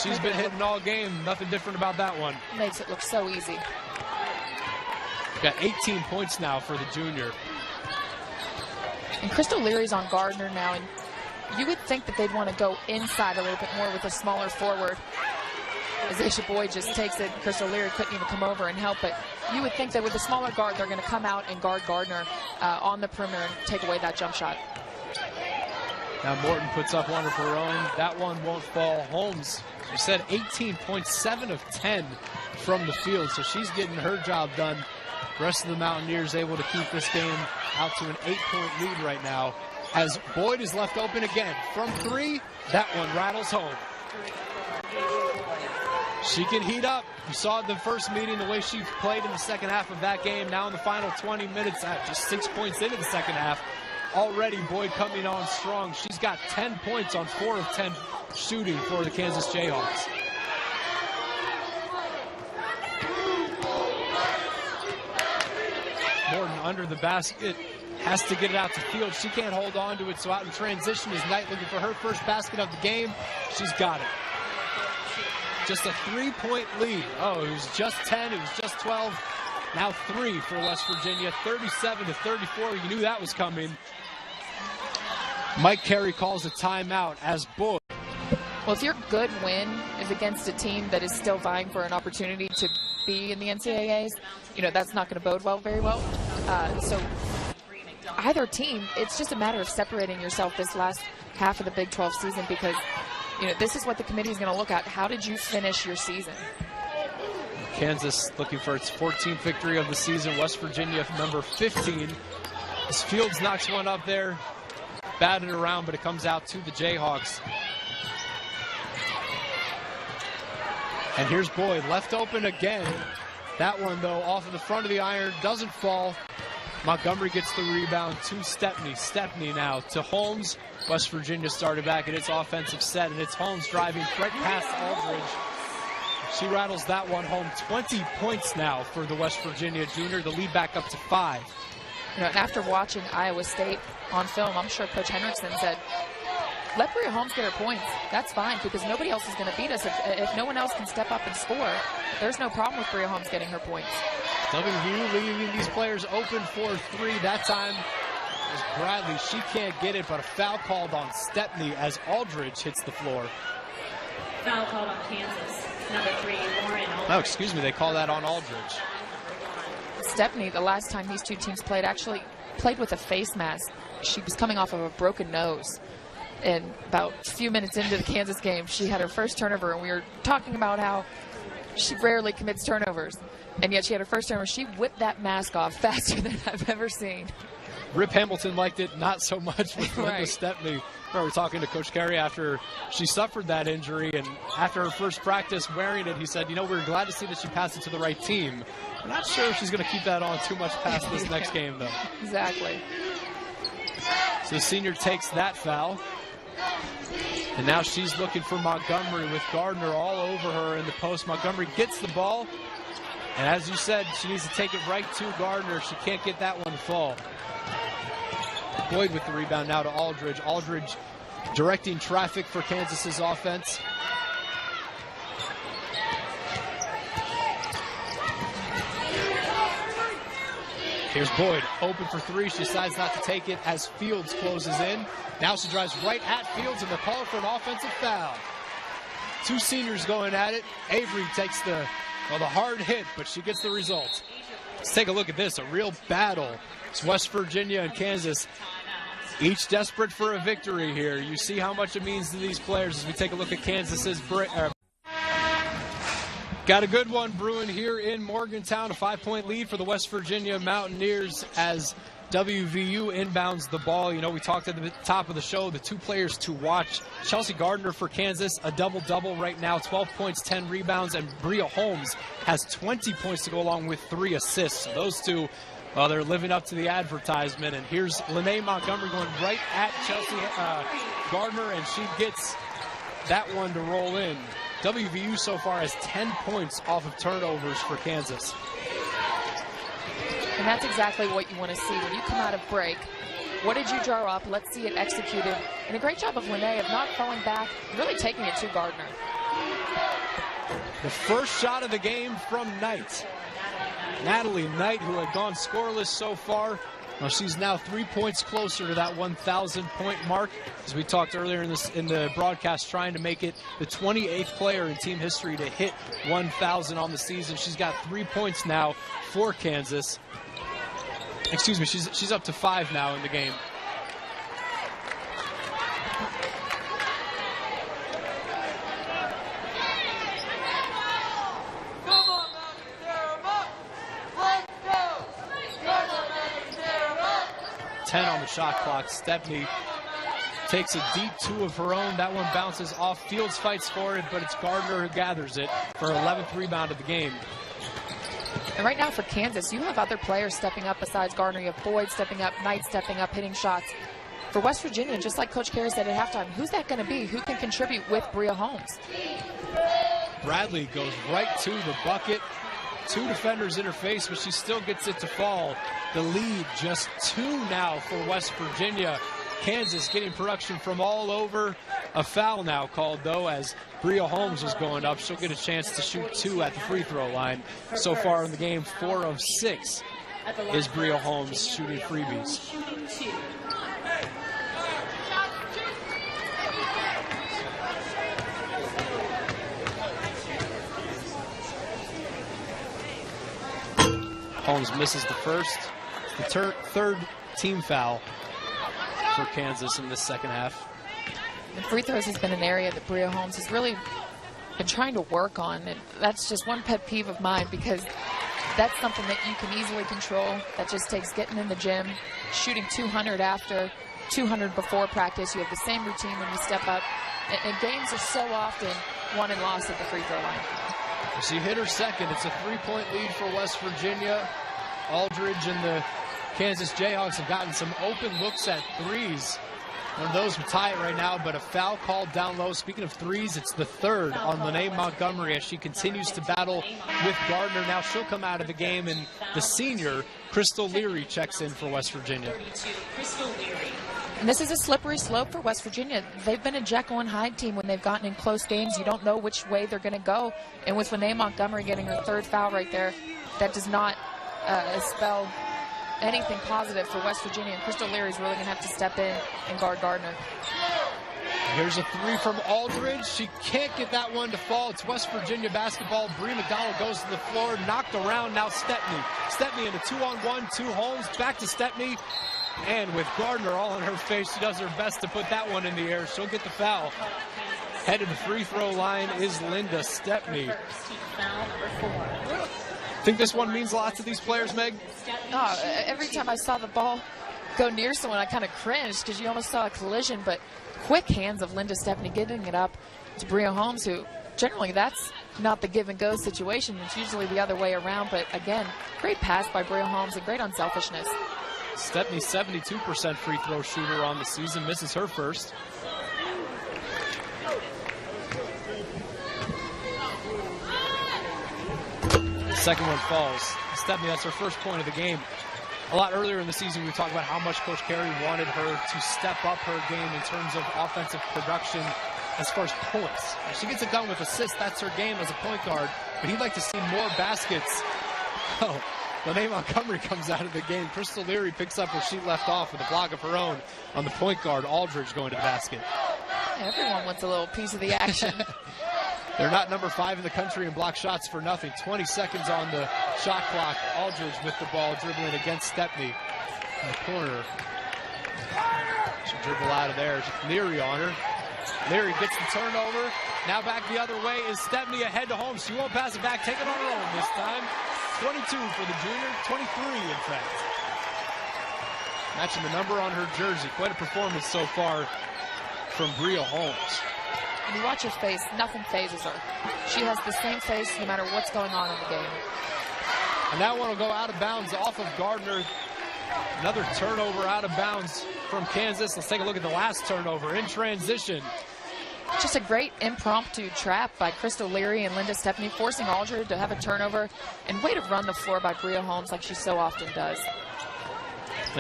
She's been hitting all game. Nothing different about that one. Makes it look so easy. Got 18 points now for the junior. And Crystal Leary's on Gardner now, and you would think that they'd want to go inside a little bit more with a smaller forward. As Aisha Boyd just takes it, Crystal Leary couldn't even come over and help, but you would think that with a smaller guard, they're going to come out and guard Gardner on the perimeter and take away that jump shot. Now Morton puts up one of her own. That one won't fall. Holmes, she said 18 points, 7 of 10 from the field, so she's getting her job done. The rest of the Mountaineers able to keep this game out to an 8-point lead right now. As Boyd is left open again from 3, that one rattles home. She can heat up. You saw in the first meeting the way she played in the second half of that game. Now in the final 20 minutes, just 6 points into the second half. Already Boyd coming on strong. She's got 10 points on 4 of 10 shooting for the Kansas Jayhawks. Morton under the basket, has to get it out to Fields. She can't hold on to it, so out in transition is Knight looking for her first basket of the game. She's got it. Just a 3-point lead. Oh, it was just 10, it was just 12. Now 3 for West Virginia, 37-34. You knew that was coming. Mike Carey calls a timeout as Boyd. Well, if your good win is against a team that is still vying for an opportunity to be in the NCAAs, you know, that's not going to bode very well. So either team, it's just a matter of separating yourself this last half of the Big 12 season, because, you know, this is what the committee is going to look at. How did you finish your season? Kansas looking for its 14th victory of the season. West Virginia number 15. As Fields knocks one up there, batted around, but it comes out to the Jayhawks. And here's Boyd, left open again. That one, though, off of the front of the iron, doesn't fall. Montgomery gets the rebound to Stepney. Stepney now to Holmes. West Virginia started back at its offensive set, and it's Holmes driving right past Aldridge. She rattles that one home. 20 points now for the West Virginia junior. The lead back up to 5. You know, and after watching Iowa State on film, I'm sure Coach Hendrickson said, let Bria Holmes get her points. That's fine, because nobody else is going to beat us. If no one else can step up and score, there's no problem with Bria Holmes getting her points. WVU leaving these players open for 3. That time is Bradley. She can't get it, but a foul called on Stepney as Aldridge hits the floor. Foul called on Kansas. Number 3, Lauren Aldridge. Oh, excuse me. They call that on Aldridge. Stepney, the last time these two teams played, actually played with a face mask. She was coming off of a broken nose. And about a few minutes into the Kansas game, she had her first turnover, and we were talking about how she rarely commits turnovers. And yet she had her first turnover. She whipped that mask off faster than I've ever seen. Rip Hamilton liked it not so much with Linda Right. Stepney. I remember talking to Coach Carey after she suffered that injury, and after her first practice wearing it, he said, you know, we're glad to see that she passed it to the right team. I'm not sure if she's going to keep that on too much past this next game, though. Exactly. So the senior takes that foul. And now she's looking for Montgomery with Gardner all over her in the post. Montgomery gets the ball. And as you said, she needs to take it right to Gardner. She can't get that one to fall. Boyd with the rebound now to Aldridge. Aldridge directing traffic for Kansas's offense. Here's Boyd, open for three. She decides not to take it as Fields closes in. Now she drives right at Fields, and they're calling for an offensive foul. Two seniors going at it. Avery takes the hard hit, but she gets the result. Let's take a look at this, a real battle. It's West Virginia and Kansas, each desperate for a victory here. You see how much it means to these players as we take a look at Kansas's got a good one brewing here in Morgantown. A 5-point lead for the West Virginia Mountaineers as WVU inbounds the ball. You know, we talked at the top of the show, the two players to watch. Chelsea Gardner for Kansas, a double-double right now, 12 points, 10 rebounds, and Bria Holmes has 20 points to go along with 3 assists. So those two, well, they're living up to the advertisement. And here's Lene Montgomery going right at Chelsea Gardner, and she gets that one to roll in. WVU so far has 10 points off of turnovers for Kansas. And that's exactly what you want to see when you come out of break. What did you draw up? Let's see it executed. And a great job of Lene of not falling back, really taking it to Gardner. The first shot of the game from Knight. Natalie Knight, who had gone scoreless so far. Well, she's now 3 points closer to that 1,000-point mark. As we talked earlier in the broadcast, trying to make it the 28th player in team history to hit 1,000 on the season. She's got 3 points now for Kansas. Excuse me, she's up to 5 now in the game. On the shot clock. Stepney takes a deep two of her own. That one bounces off. Fields fights for it, but it's Gardner who gathers it for her 11th rebound of the game. And right now for Kansas, you have other players stepping up besides Gardner. You have Boyd stepping up, Knight stepping up, hitting shots. For West Virginia, just like Coach Carey said at halftime, who's that going to be? Who can contribute with Bria Holmes? Bradley goes right to the bucket. Two defenders in her face, but she still gets it to fall. The lead just 2 now for West Virginia. Kansas getting production from all over. A foul now called, though, as Bria Holmes was going up. She'll get a chance to shoot 2 at the free throw line. So far in the game, 4 of 6 is Bria Holmes shooting freebies. Holmes misses the first. It's the third team foul for Kansas in this second half. And free throws has been an area that Bria Holmes has really been trying to work on. And that's just one pet peeve of mine because that's something that you can easily control. That just takes getting in the gym, shooting 200 after, 200 before practice. You have the same routine when you step up. And games are so often won and lost at the free throw line. She hit her second. It's a 3-point lead for West Virginia. Aldridge and the Kansas Jayhawks have gotten some open looks at threes. One of those would tie it right now, but a foul called down low. Speaking of threes, it's the third on Lene Montgomery as she continues to battle with Gardner. Now she'll come out of the game, and the senior, Crystal Leary, checks in for West Virginia. And this is a slippery slope for West Virginia. They've been a Jekyll and Hyde team when they've gotten in close games. You don't know which way they're going to go. And with Lene Montgomery getting her 3rd foul right there, that does not spell anything positive for West Virginia. And Crystal Leary's really going to have to step in and guard Gardner. Here's a 3 from Aldridge. She can't get that one to fall. It's West Virginia basketball. Bree McDonald goes to the floor, knocked around. Now Stepney. Stepney in a 2-on-1, 2 Holmes. Back to Stepney. And with Gardner all in her face, she does her best to put that one in the air. She'll get the foul. Head of the free throw line is Linda Stepney. First team foul number 4. Think this one means a lot to these players, Meg? Oh, every time I saw the ball go near someone, I kind of cringed because you almost saw a collision, but quick hands of Linda Stepney getting it up to Bria Holmes, who generally that's not the give and go situation. It's usually the other way around, but again, great pass by Bria Holmes and great unselfishness. Stepney, 72% free throw shooter on the season, misses her first. Second one falls. Stepney, that's her first point of the game. A lot earlier in the season, we talked about how much Coach Carey wanted her to step up her game in terms of offensive production as far as points. If she gets it done with assists, that's her game as a point guard, but he'd like to see more baskets. Oh, Lene Montgomery comes out of the game. Crystal Leary picks up where she left off with a block of her own on the point guard. Aldridge going to the basket. Everyone wants a little piece of the action. They're not number 5 in the country in block shots for nothing. 20 seconds on the shot clock. Aldridge with the ball, dribbling against Stepney in the corner. She'll dribble out of there. Leary on her. Leary gets the turnover. Now back the other way is Stepney, ahead to Holmes. She won't pass it back. Take it on her own this time. 22 for the junior. 23, in fact. Matching the number on her jersey. Quite a performance so far from Bria Holmes. And you watch her face, nothing phases her. She has the same face no matter what's going on in the game. And that one will go out of bounds off of Gardner. Another turnover out of bounds from Kansas. Let's take a look at the last turnover in transition. Just a great impromptu trap by Crystal Leary and Linda Stepney, forcing Aldridge to have a turnover, and way to run the floor by Bria Holmes like she so often does.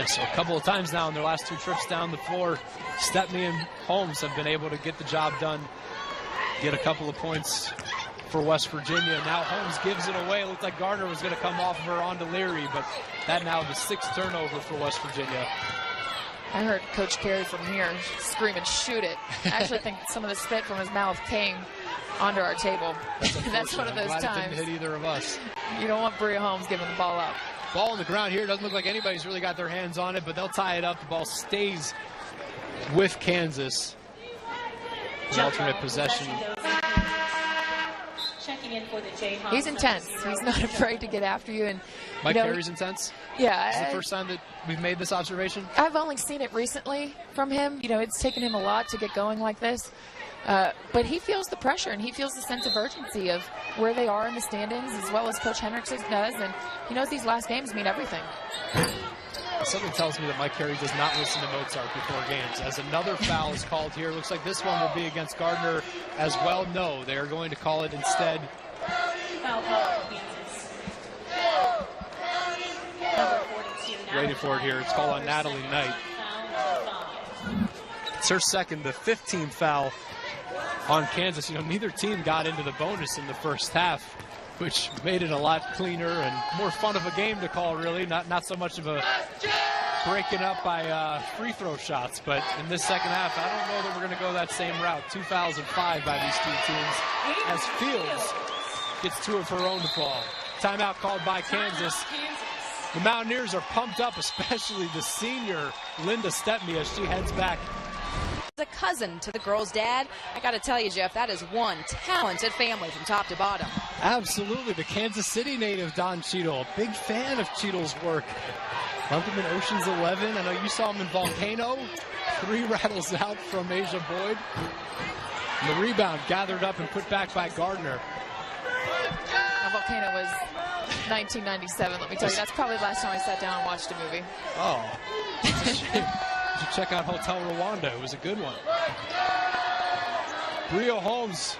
So a couple of times now in their last 2 trips down the floor, Stepney and Holmes have been able to get the job done, get a couple of points for West Virginia. Now Holmes gives it away. It looked like Gardner was going to come off of her onto Leary, but that now the 6th turnover for West Virginia. I heard Coach Carey from here screaming, "Shoot it." I actually think some of the spit from his mouth came onto our table. That's one of those times. It didn't hit either of us. You don't want Bria Holmes giving the ball up. Ball on the ground here. Doesn't look like anybody's really got their hands on it, but they'll tie it up. The ball stays with Kansas. The alternate possession. Checking in for the Jayhawks. He's intense. He's not afraid to get after you. And Mike Carey's intense? Yeah. Is it the first time that we've made this observation? I've only seen it recently from him. You know, it's taken him a lot to get going like this. But he feels the pressure, and he feels the sense of urgency of where they are in the standings, as well as Coach Hendricks does, and he knows these last games mean everything. Something tells me that Mike Carey does not listen to Mozart before games, as another foul is called here. Looks like this one will be against Gardner as well. No, they are going to call it instead. Foul call for Kansas. Number 42. Waiting for it here. It's called on Natalie Knight. It's her second, the 15th foul on Kansas. You know, neither team got into the bonus in the first half, which made it a lot cleaner and more fun of a game to call, really. Not so much of a breaking up by free throw shots, but in this second half, I don't know that we're going to go that same route. 2 fouls and 5 by these 2 teams as Fields gets 2 of her own to fall. Timeout called by Kansas. The Mountaineers are pumped up, especially the senior Linda Stepney as she heads back. A cousin to the girl's dad. I got to tell you, Jeff, that is one talented family from top to bottom. Absolutely. The Kansas City native, Don Cheadle. A big fan of Cheadle's work. Loved him in Ocean's 11. I know you saw him in Volcano. 3 rattles out from Asia Boyd. And the rebound gathered up and put back by Gardner. Now, Volcano was 1997. Let me tell you, that's probably the last time I sat down and watched a movie. Oh, it's a shame. You should check out Hotel Rwanda. It was a good one. Bria Holmes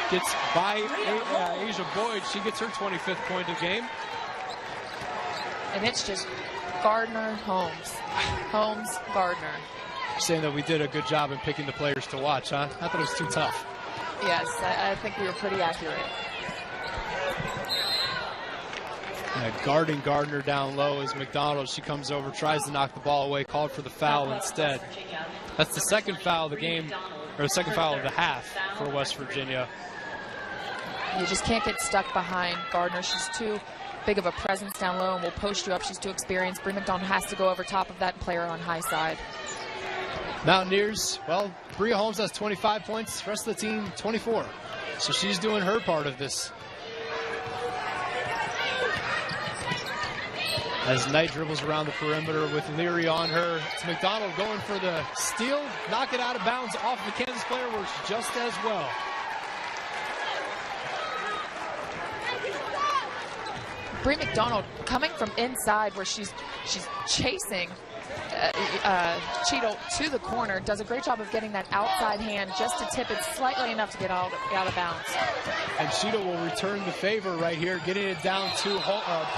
gets by Asia Boyd. She gets her 25th point of the game. And it's just Gardner, Holmes. Holmes, Gardner. You're saying that we did a good job in picking the players to watch, huh? I thought it was too tough. Yes, I think we were pretty accurate. Guarding Gardner down low is McDonald. She comes over, tries to knock the ball away, called for the foul instead. That's the second foul of the game, or the second foul of the half for West Virginia. You just can't get stuck behind Gardner. She's too big of a presence down low and will post you up. She's too experienced. Brie McDonald has to go over top of that and play her on high side. Mountaineers, well, Bria Holmes has 25 points, the rest of the team 24. So she's doing her part of this. As Knight dribbles around the perimeter with Leary on her. It's McDonald going for the steal, knock it out of bounds off the Kansas player, works just as well. Brie McDonald coming from inside where she's chasing Cheadle to the corner, does a great job of getting that outside hand just to tip it slightly enough to get out of bounds. And Cheadle will return the favor right here, getting it down to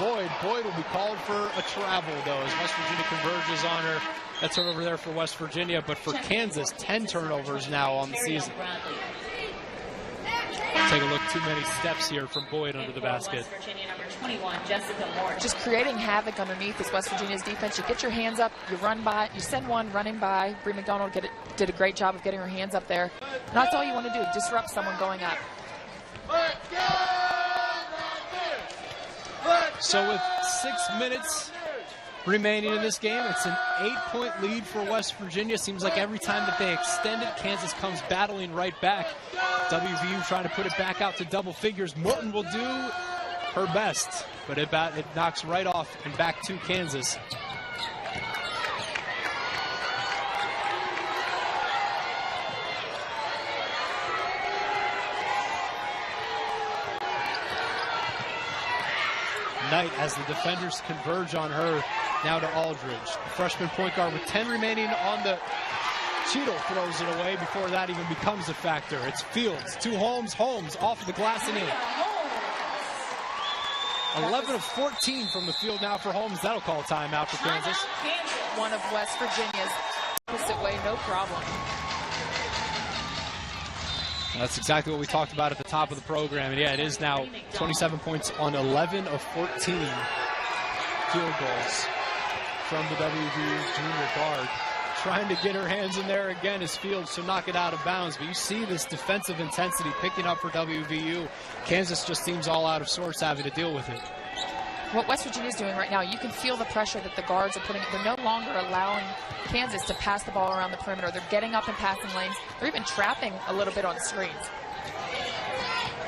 Boyd. Boyd will be called for a travel, though, as West Virginia converges on her. That turnover there for West Virginia, but for Kansas, 10 turnovers now on the season. Take a look, too many steps here from Boyd under the basket. West Virginia, number 21, Jessica Moore. Just creating havoc underneath is West Virginia's defense. You get your hands up, you run by, you send one running by. Brie McDonald did a great job of getting her hands up there. And that's all you want to do, disrupt someone going up. So with 6 minutes remaining in this game, it's an 8-point lead for West Virginia. Seems like every time that they extend it, Kansas comes battling right back. WVU trying to put it back out to double figures. Morton will do her best, but it knocks right off and back to Kansas. Knight, as the defenders converge on her, now to Aldridge. The freshman point guard with 10 remaining on the... Cheadle throws it away before that even becomes a factor. It's Fields to Holmes. Holmes off of the glass and in. 11 of 14 from the field now for Holmes. That'll call a timeout for Kansas. One of West Virginia's opposite way, no problem. That's exactly what we talked about at the top of the program. And yeah, it is now 27 points on 11 of 14 field goals from the WVU junior guard. Trying to get her hands in there again as Fields to knock it out of bounds. But you see this defensive intensity picking up for WVU. Kansas just seems all out of sorts having to deal with it. What West Virginia is doing right now, you can feel the pressure that the guards are putting. They're no longer allowing Kansas to pass the ball around the perimeter. They're getting up in passing lanes. They're even trapping a little bit on screens.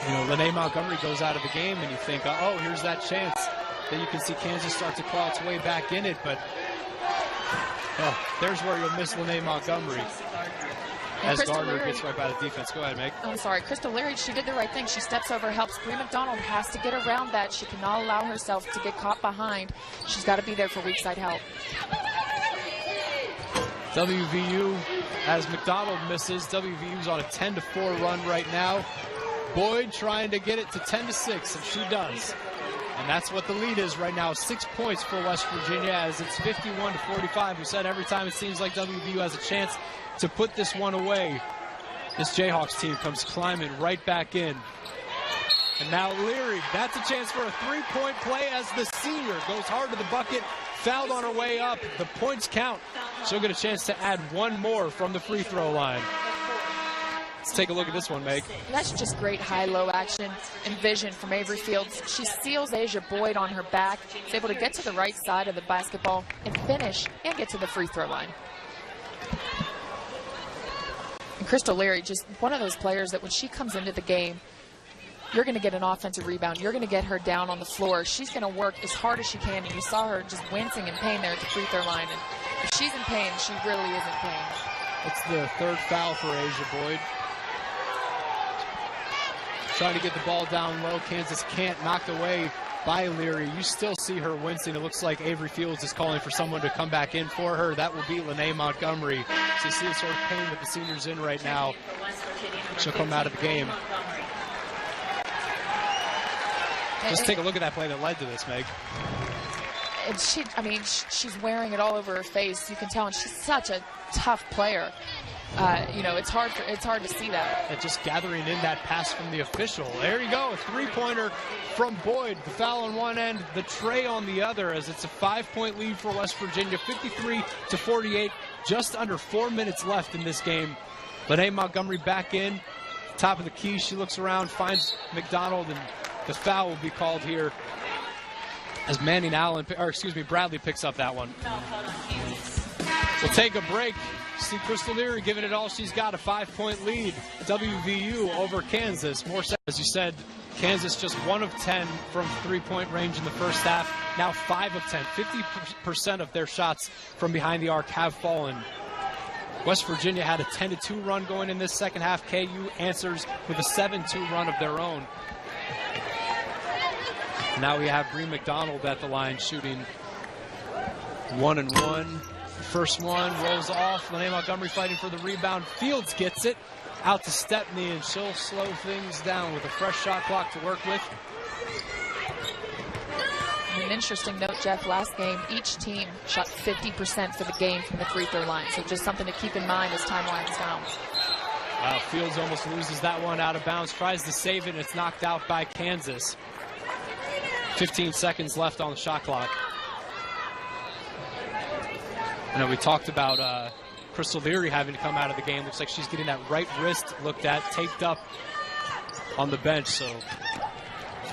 You know, Lene Montgomery goes out of the game and you think, oh, here's that chance. Then you can see Kansas start to claw its way back in it, but there's where you'll miss Lene Montgomery. As Gardner gets right by the defense. Go ahead, Meg. I'm sorry. Crystal Leary, she did the right thing. She steps over, helps. Brie McDonald has to get around that. She cannot allow herself to get caught behind. She's got to be there for weak side help. WVU, as McDonald misses, WVU's on a 10-4 run right now. Boyd trying to get it to 10-6, and she does. And that's what the lead is right now, 6 points for West Virginia as it's 51-45. We said every time it seems like WVU has a chance to put this one away, this Jayhawks team comes climbing right back in. And now Leary, that's a chance for a three-point play as the senior goes hard to the bucket, fouled on her way up. The points count. She'll get a chance to add one more from the free throw line. Let's take a look at this one, Meg. That's just great high-low action and vision from Avery Fields. She seals Asia Boyd on her back. She's able to get to the right side of the basketball and finish and get to the free throw line. And Crystal Leary, just one of those players that when she comes into the game, you're going to get an offensive rebound. You're going to get her down on the floor. She's going to work as hard as she can, and you saw her just wincing in pain there at the free throw line. And if she's in pain, she really is in pain. It's the third foul for Asia Boyd. Trying to get the ball down low. Kansas can't. Knocked away by Leary. You still see her wincing. It looks like Avery Fields is calling for someone to come back in for her. That will be Lene Montgomery. So you see the sort of pain that the senior's in right now. She'll come out of the game. Just take a look at that play that led to this, Meg. And she's wearing it all over her face. You can tell, and she's such a tough player. It's hard to see that. And just gathering in that pass from the official. There you go, a three-pointer from Boyd. The foul on one end, the tray on the other, as it's a 5-point lead for West Virginia, 53-48. Just under 4 minutes left in this game. Lene Montgomery back in, top of the key. She looks around, finds McDonald, and the foul will be called here as Bradley picks up that one. We'll take a break. See Crystal Leary giving it all she's got, a 5-point lead. WVU over Kansas. More as you said, Kansas just 1 of 10 from three-point range in the first half. Now 5 of 10. 50% of their shots from behind the arc have fallen. West Virginia had a 10-2 run going in this second half. KU answers with a 7-2 run of their own. Now we have Bree McDonald at the line shooting 1-1. First one rolls off. Lene Montgomery fighting for the rebound. Fields gets it out to Stepney, and she'll slow things down with a fresh shot clock to work with. An interesting note, Jeff, last game, each team shot 50% for the game from the free throw line. So just something to keep in mind as time winds down. Fields almost loses that one out of bounds, tries to save it, and it's knocked out by Kansas. 15 seconds left on the shot clock. I know we talked about Crystal Leary having to come out of the game. Looks like she's getting that right wrist looked at, taped up on the bench. So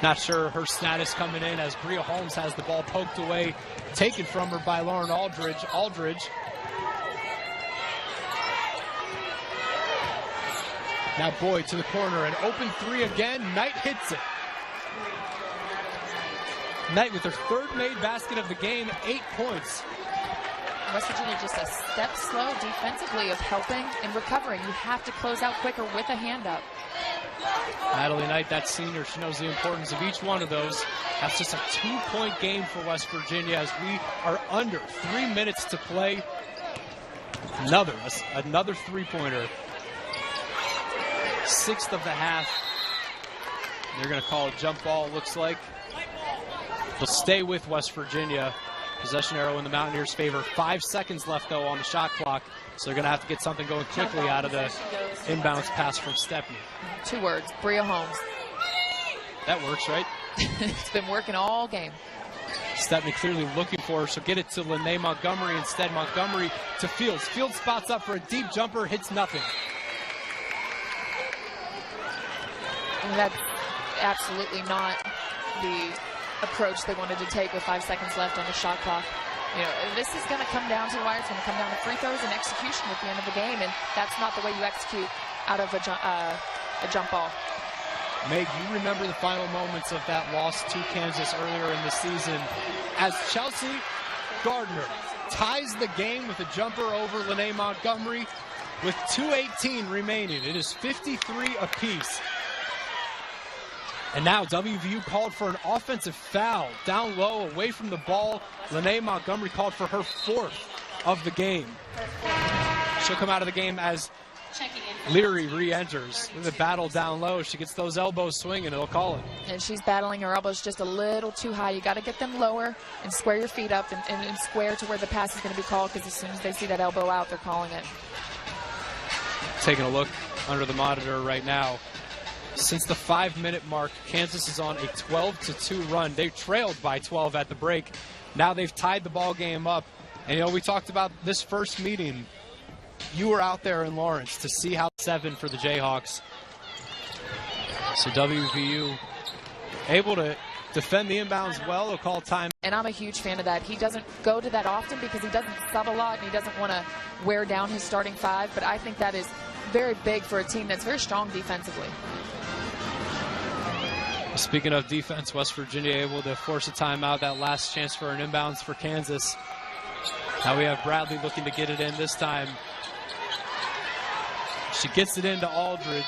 not sure her status coming in as Bria Holmes has the ball poked away, taken from her by Lauren Aldridge. Now Boyd to the corner, an open three again. Knight hits it. Knight with her third made basket of the game, 8 points. West Virginia just a step slow defensively of helping and recovering. You have to close out quicker with a hand up. Natalie Knight, that senior, she knows the importance of each one of those. That's just a 2-point game for West Virginia as we are under 3 minutes to play. Another three-pointer. 6th of the half. They're going to call a jump ball, looks like. They'll stay with West Virginia. Possession arrow in the Mountaineers' favor. 5 seconds left, though, on the shot clock. So they're going to have to get something going quickly out of the inbounds pass from Stepney. 2 words, Bria Holmes. That works, right? It's been working all game. Stepney clearly looking for her, so get it to Lene Montgomery instead. Montgomery to Fields. Fields spots up for a deep jumper, hits nothing. And that's absolutely not the approach they wanted to take with 5 seconds left on the shot clock. You know, this is going to come down to the wire. It's going to come down to free throws and execution at the end of the game, and that's not the way you execute out of a jump ball. Meg, you remember the final moments of that loss to Kansas earlier in the season as Chelsea Gardner ties the game with a jumper over Lene Montgomery with 2:18 remaining. It is 53 apiece. And now WVU called for an offensive foul. Down low, away from the ball. Lene Montgomery called for her 4th of the game. She'll come out of the game as Leary re-enters. The battle down low. She gets those elbows swinging, it'll call it. And she's battling her elbows just a little too high. You got to get them lower and square your feet up and square to where the pass is going to be called, because as soon as they see that elbow out, they're calling it. Taking a look under the monitor right now. Since the 5-minute mark, Kansas is on a 12-2 run. They trailed by 12 at the break. Now they've tied the ball game up. And, you know, we talked about this first meeting. You were out there in Lawrence to see how 7 for the Jayhawks. So WVU able to defend the inbounds well. They'll call time. And I'm a huge fan of that. He doesn't go to that often because he doesn't sub a lot and he doesn't want to wear down his starting 5. But I think that is very big for a team that's very strong defensively. Speaking of defense, West Virginia able to force a timeout. That last chance for an inbounds for Kansas. Now we have Bradley looking to get it in this time. She gets it into Aldridge.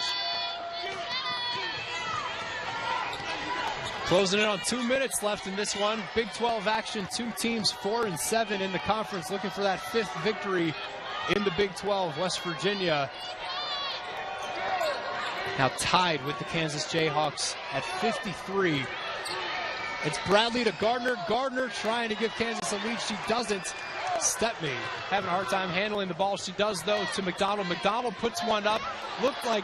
Closing in on 2 minutes left in this one. Big 12 action. 2 teams 4-7 in the conference, looking for that 5th victory in the Big 12. West Virginia now tied with the Kansas Jayhawks at 53. It's Bradley to Gardner. Gardner trying to give Kansas a lead. She doesn't. Stepney having a hard time handling the ball. She does, though, to McDonald. McDonald puts one up. Looked like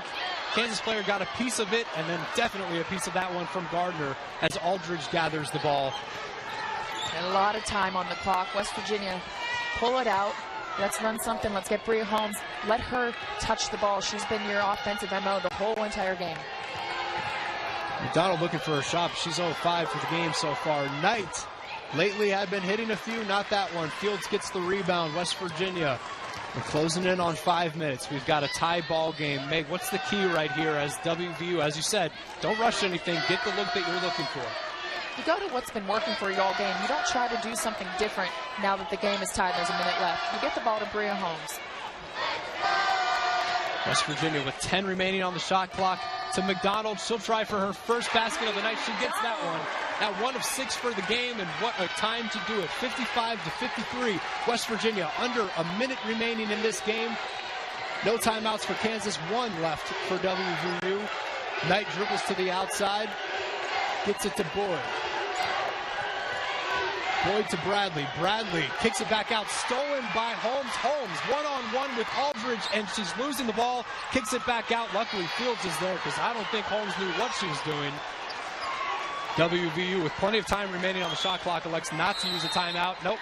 Kansas player got a piece of it, and then definitely a piece of that one from Gardner as Aldridge gathers the ball. And a lot of time on the clock. West Virginia, pull it out. Let's run something. Let's get Bria Holmes. Let her touch the ball. She's been your offensive MO the whole entire game. McDonald looking for a shot. She's 0-5 for the game so far. Knight lately have been hitting a few, not that one. Fields gets the rebound. West Virginia, we're closing in on 5 minutes. We've got a tie ball game. Meg, what's the key right here as WVU? As you said, don't rush anything. Get the look that you're looking for. You go to what's been working for you all game. You don't try to do something different now that the game is tied and there's a minute left. You get the ball to Bria Holmes. West Virginia with 10 remaining on the shot clock to McDonald. She'll try for her first basket of the night. She gets that one. Now 1 of 6 for the game, and what a time to do it. 55-53. West Virginia under a minute remaining in this game. No timeouts for Kansas. 1 left for WVU. Knight dribbles to the outside. Gets it to Boyd. Boyd to Bradley. Bradley kicks it back out. Stolen by Holmes. Holmes one-on-one with Aldridge, and she's losing the ball. Kicks it back out. Luckily, Fields is there because I don't think Holmes knew what she was doing. WVU, with plenty of time remaining on the shot clock, elects not to use a timeout. Nope.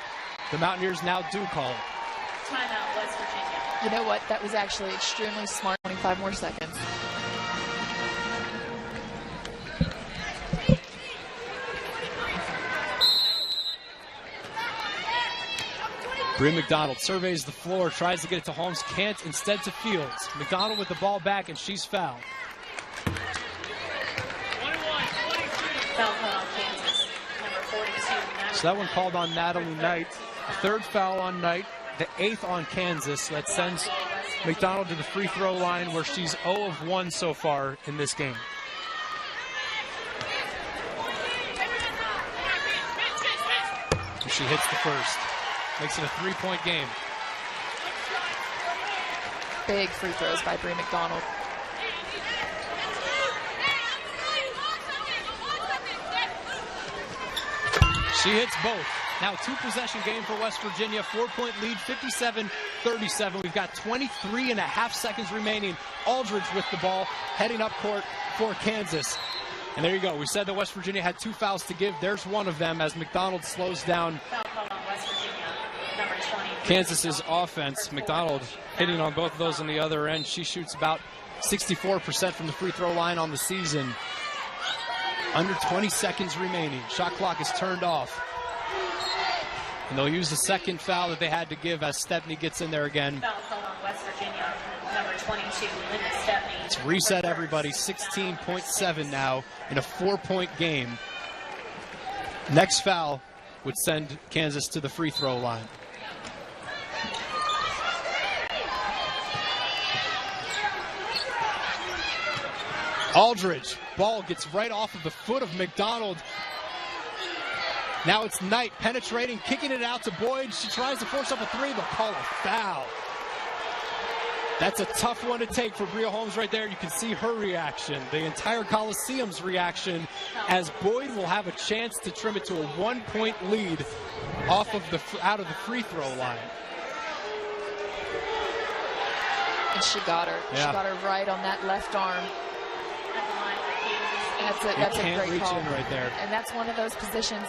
The Mountaineers now do call it. Timeout, West Virginia. You know what? That was actually extremely smart. 25 more seconds. Bria McDonald surveys the floor, tries to get it to Holmes, can't, instead to Fields. McDonald with the ball back, and she's fouled. Foul call on Kansas, number 42. So that one called on Natalie Knight. A 3rd foul on Knight, the 8th on Kansas. That sends McDonald to the free throw line where she's 0 of 1 so far in this game. She hits the first. Makes it a 3-point game. Big free throws by Bria McDonald. She hits both. Now 2-possession game for West Virginia. 4-point lead, 57-37. We've got 23.5 seconds remaining. Aldridge with the ball, heading up court for Kansas. And there you go. We said that West Virginia had 2 fouls to give. There's one of them as McDonald slows down Foul call on West Virginia, number 20. Kansas's offense. McDonald hitting on both of those on the other end. She shoots about 64% from the free throw line on the season. Under 20 seconds remaining. Shot clock is turned off. And they'll use the second foul that they had to give as Stepney gets in there again. Foul call on West Virginia, number 22, Linda Stepney. Let's reset everybody. 16.7 now in a 4-point game. Next foul would send Kansas to the free throw line. Aldridge, ball gets right off of the foot of McDonald. Now it's Knight penetrating, kicking it out to Boyd. She tries to force up a 3, but call a foul. That's a tough one to take for Bria Holmes right there. You can see her reaction, the entire Coliseum's reaction, as Boyd will have a chance to trim it to a 1-point lead off of out of the free throw line. And she got her. Yeah. She got her right on that left arm. That's a great reach call. in right there. And that's one of those positions,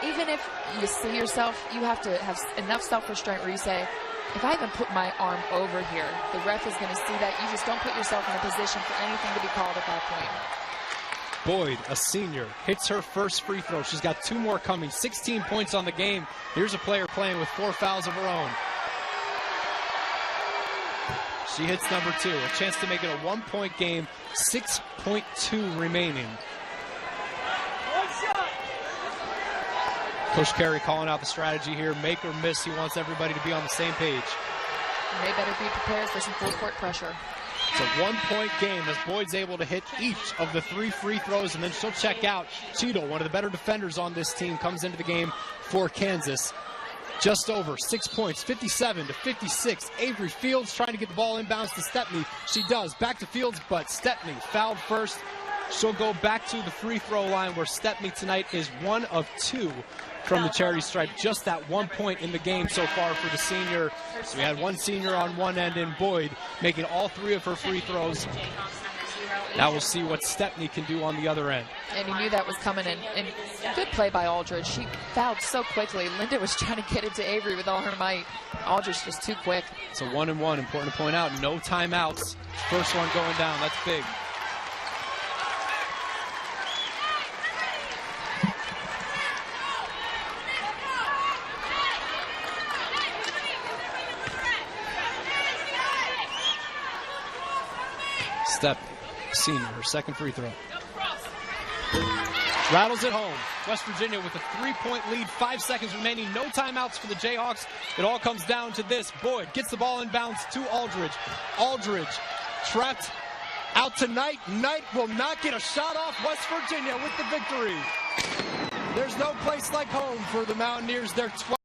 even if you see yourself, you have to have enough self-restraint where you say, if I even put my arm over here, the ref is going to see that. You just don't put yourself in a position for anything to be called at that point. Boyd, a senior, hits her first free throw. She's got 2 more coming. 16 points on the game. Here's a player playing with 4 fouls of her own. She hits number 2. A chance to make it a 1-point game. 6.2 remaining. Coach Carey calling out the strategy here. Make or miss. He wants everybody to be on the same page. And they better be prepared for some full-court pressure. It's a 1-point game as Boyd's able to hit each of the 3 free throws, and then she'll check out. Cheadle, one of the better defenders on this team, comes into the game for Kansas. Just over 6 points, 57-56. Avery Fields trying to get the ball inbounds to Stepney. She does. Back to Fields, but Stepney fouled first. She'll go back to the free throw line where Stepney tonight is 1 of 2 from the charity stripe. Just that 1 point in the game so far for the senior. So we had one senior on one end in Boyd making all 3 of her free throws. Now we'll see what Stepney can do on the other end. And he knew that was coming in. And good play by Aldridge. She fouled so quickly. Linda was trying to get it to Avery with all her might. Aldridge was too quick. It's a 1-and-1. Important to point out. No timeouts. First one going down. That's big. Stepp, senior, her second free throw. Rattles it home. West Virginia with a 3-point lead, 5 seconds remaining, no timeouts for the Jayhawks. It all comes down to this. Boyd gets the ball inbounds to Aldridge. Aldridge trapped out to Knight. Knight will not get a shot off. West Virginia with the victory. There's no place like home for the Mountaineers. They're